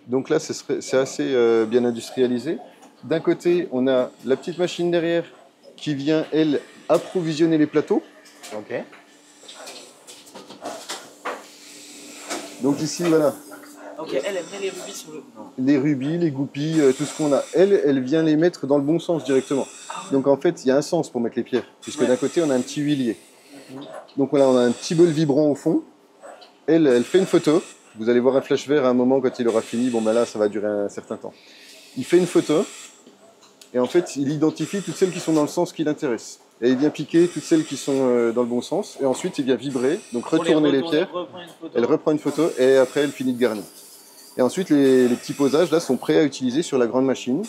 Speaker 3: Donc là, c'est assez bien industrialisé. D'un côté, on a la petite machine derrière qui vient, elle, approvisionner les plateaux.
Speaker 2: Ok.
Speaker 3: Donc ici, voilà.
Speaker 5: Ok, elle met les rubis sur le... Non.
Speaker 3: Les rubis, les goupilles, tout ce qu'on a. Elle vient les mettre dans le bon sens directement. Donc en fait, il y a un sens pour mettre les pierres. Puisque d'un côté, on a un petit huilier. Donc là, on a un petit bol vibrant au fond. Elle fait une photo. Vous allez voir un flash vert à un moment quand il aura fini. Bon, ben là, ça va durer un certain temps. Il fait une photo. Et en fait, il identifie toutes celles qui sont dans le sens qui l'intéresse. Et il vient piquer toutes celles qui sont dans le bon sens. Et ensuite, il vient vibrer, donc retourner les pierres. Elle reprend une photo et après, elle finit de garnir. Et ensuite, les petits posages là sont prêts à utiliser sur la grande machine.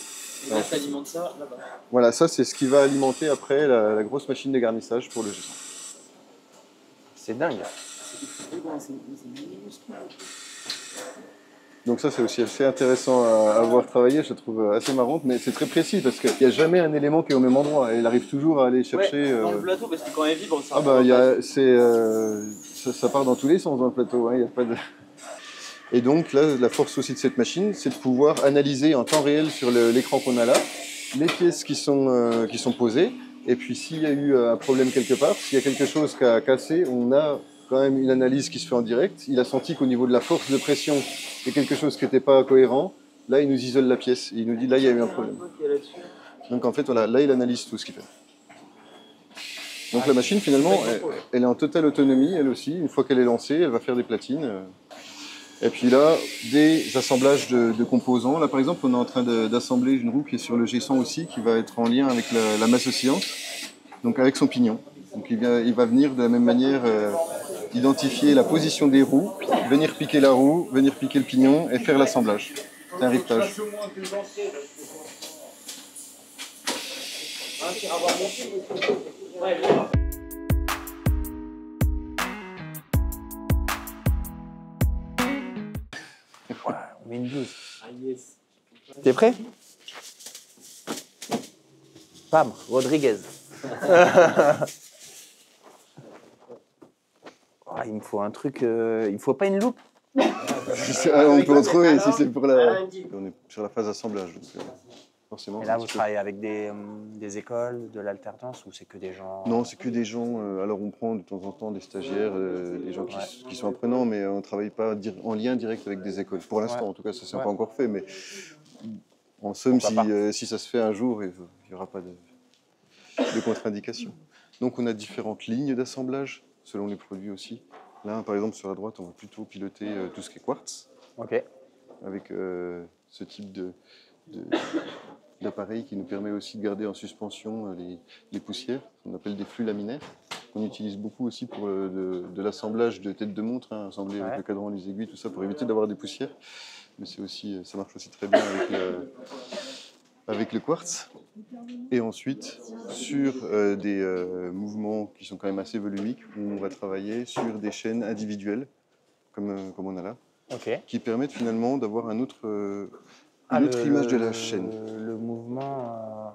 Speaker 5: Et là, ça alimente ça là-bas.
Speaker 3: Voilà, ça, c'est ce qui va alimenter après la grosse machine de garnissage pour le G100.
Speaker 2: C'est dingue.
Speaker 3: Donc ça, c'est aussi assez intéressant à voir travailler, je trouve assez marrante, mais c'est très précis parce qu'il n'y a jamais un élément qui est au même endroit. Et elle arrive toujours à aller chercher...
Speaker 5: dans le plateau, parce que quand elle vibre, ça...
Speaker 3: Ah bah, ça part dans tous les sens dans le plateau, hein, y a pas de... Et donc là, la force aussi de cette machine, c'est de pouvoir analyser en temps réel sur l'écran qu'on a là, les pièces qui sont posées, et puis s'il y a eu un problème quelque part, s'il y a quelque chose qui a cassé, on a quand même une analyse qui se fait en direct. Il a senti qu'au niveau de la force de pression, il y a quelque chose qui n'était pas cohérent. Là, il nous isole la pièce. Il nous dit, là, il y a eu un problème. Donc, en fait, voilà, là, il analyse tout ce qu'il fait. Donc, la machine, finalement, elle est en totale autonomie, elle aussi. Une fois qu'elle est lancée, elle va faire des platines. Et puis là, des assemblages de composants. Là, par exemple, on est en train d'assembler une roue qui est sur le G100 aussi, qui va être en lien avec la masse oscillante, donc avec son pignon. Donc, il va venir de la même manière... identifier la position des roues, venir piquer la roue, venir piquer le pignon et faire l'assemblage. C'est un rivetage.
Speaker 2: Mais une blouse.
Speaker 4: Ah yes.
Speaker 2: T'es prêt? Pam, Rodriguez. Oh, il me faut un truc. Il me faut pas une loupe?
Speaker 3: On peut en trouver si c'est pour la. On est sur la phase assemblage. Donc, forcément.
Speaker 2: Et là, vous travaillez avec des écoles, de l'alternance, ou c'est que des gens?
Speaker 3: Non, c'est que des gens. Alors, on prend de temps en temps des stagiaires, des gens qui sont apprenants, mais on ne travaille pas en lien direct avec des écoles. Pour l'instant, en tout cas, ça ne s'est pas encore fait. Mais en somme, si ça se fait un jour, il n'y aura pas de contre-indication. Donc, on a différentes lignes d'assemblage, selon les produits aussi. Là, par exemple, sur la droite, on va plutôt piloter tout ce qui est quartz.
Speaker 2: Ok.
Speaker 3: Avec ce type d'appareil qui nous permet aussi de garder en suspension les poussières, qu'on appelle des flux laminaires, qu'on utilise beaucoup aussi pour de l'assemblage de têtes de montre, assembler avec le cadran, les aiguilles, tout ça, pour éviter d'avoir des poussières. Mais ça marche aussi très bien avec le quartz. Et ensuite, sur des mouvements qui sont quand même assez volumiques, on va travailler sur des chaînes individuelles, comme on a là, qui permettent finalement d'avoir une autre image de la chaîne.
Speaker 2: Le mouvement...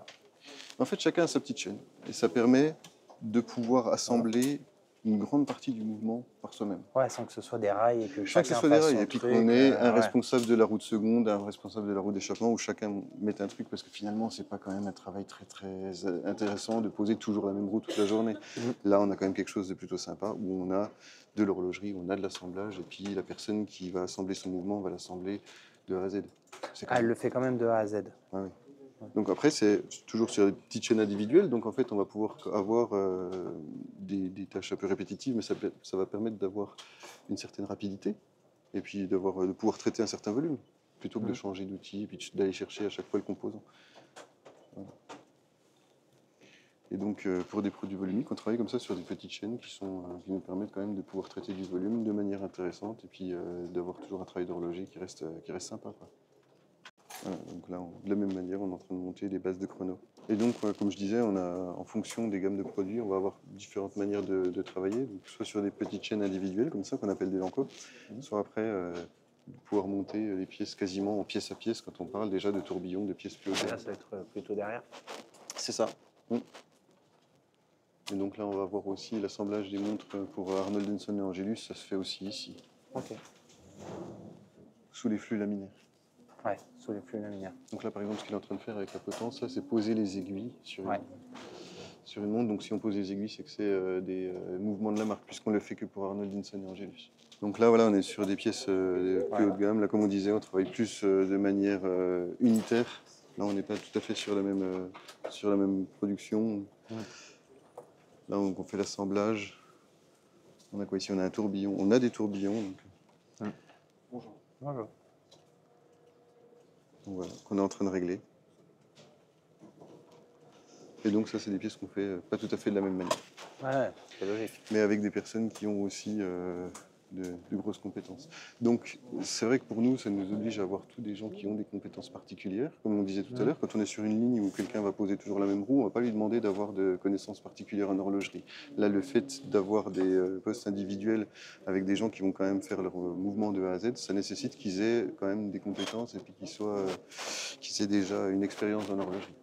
Speaker 3: En fait, chacun a sa petite chaîne. Et ça permet de pouvoir assembler une grande partie du mouvement par soi-même.
Speaker 2: Ouais, sans que ce soit des rails et que chacun fasse son
Speaker 3: et puis
Speaker 2: truc,
Speaker 3: qu'on ait un responsable de la roue de seconde, un responsable de la roue d'échappement, où chacun met un truc, parce que finalement, c'est pas quand même un travail très très intéressant de poser toujours la même roue toute la journée. Là, on a quand même quelque chose de plutôt sympa, où on a de l'horlogerie, où on a de l'assemblage, et puis la personne qui va assembler son mouvement va l'assembler de A à Z.
Speaker 2: Elle le fait quand même de A à Z.
Speaker 3: Ah, oui. Donc après, c'est toujours sur des petites chaînes individuelles, donc en fait, on va pouvoir avoir des tâches un peu répétitives, mais ça va permettre d'avoir une certaine rapidité, et puis de pouvoir traiter un certain volume, plutôt que de changer d'outil, et puis d'aller chercher à chaque fois le composant. Voilà. Et donc, pour des produits volumiques, on travaille comme ça sur des petites chaînes qui nous permettent quand même de pouvoir traiter du volume de manière intéressante, et puis d'avoir toujours un travail d'horloger qui reste sympa, quoi. Voilà, donc là, de la même manière, on est en train de monter des bases de chrono. Et donc, comme je disais, en fonction des gammes de produits, on va avoir différentes manières de travailler, donc, soit sur des petites chaînes individuelles, comme ça, qu'on appelle des lancos, soit après, de pouvoir monter les pièces quasiment en pièce à pièce, quand on parle déjà de tourbillons, de pièces plus hautes.
Speaker 2: Là, ça va être plutôt derrière.
Speaker 3: C'est ça. Et donc là, on va voir aussi l'assemblage des montres pour Arnold & Son et Angelus, ça se fait aussi ici.
Speaker 2: Ok.
Speaker 3: Sous les flux laminaires.
Speaker 2: Ouais, sous les flux laminaires.
Speaker 3: Donc là, par exemple, ce qu'il est en train de faire avec la potence, ça, c'est poser les aiguilles sur une montre. Donc si on pose les aiguilles, c'est que c'est des mouvements de la marque, puisqu'on ne le fait que pour Arnold & Son et Angelus. Donc là, voilà, on est sur des pièces plus haut de gamme. Là, comme on disait, on travaille plus de manière unitaire. Là, on n'est pas tout à fait sur la même production. Là, on fait l'assemblage. On a quoi ici? On a un tourbillon. On a des tourbillons. Donc...
Speaker 2: Bonjour. Bonjour.
Speaker 3: Donc voilà, qu'on est en train de régler. Et donc ça, c'est des pièces qu'on fait pas tout à fait de la même manière.
Speaker 2: Ouais, c'est logique.
Speaker 3: Mais avec des personnes qui ont aussi de grosses compétences. Donc c'est vrai que pour nous, ça nous oblige à avoir tous des gens qui ont des compétences particulières. Comme on disait tout à l'heure, quand on est sur une ligne où quelqu'un va poser toujours la même roue, on ne va pas lui demander d'avoir de connaissances particulières en horlogerie. Là, le fait d'avoir des postes individuels avec des gens qui vont quand même faire leur mouvement de A à Z, ça nécessite qu'ils aient quand même des compétences et puis qu'ils aient déjà une expérience en horlogerie.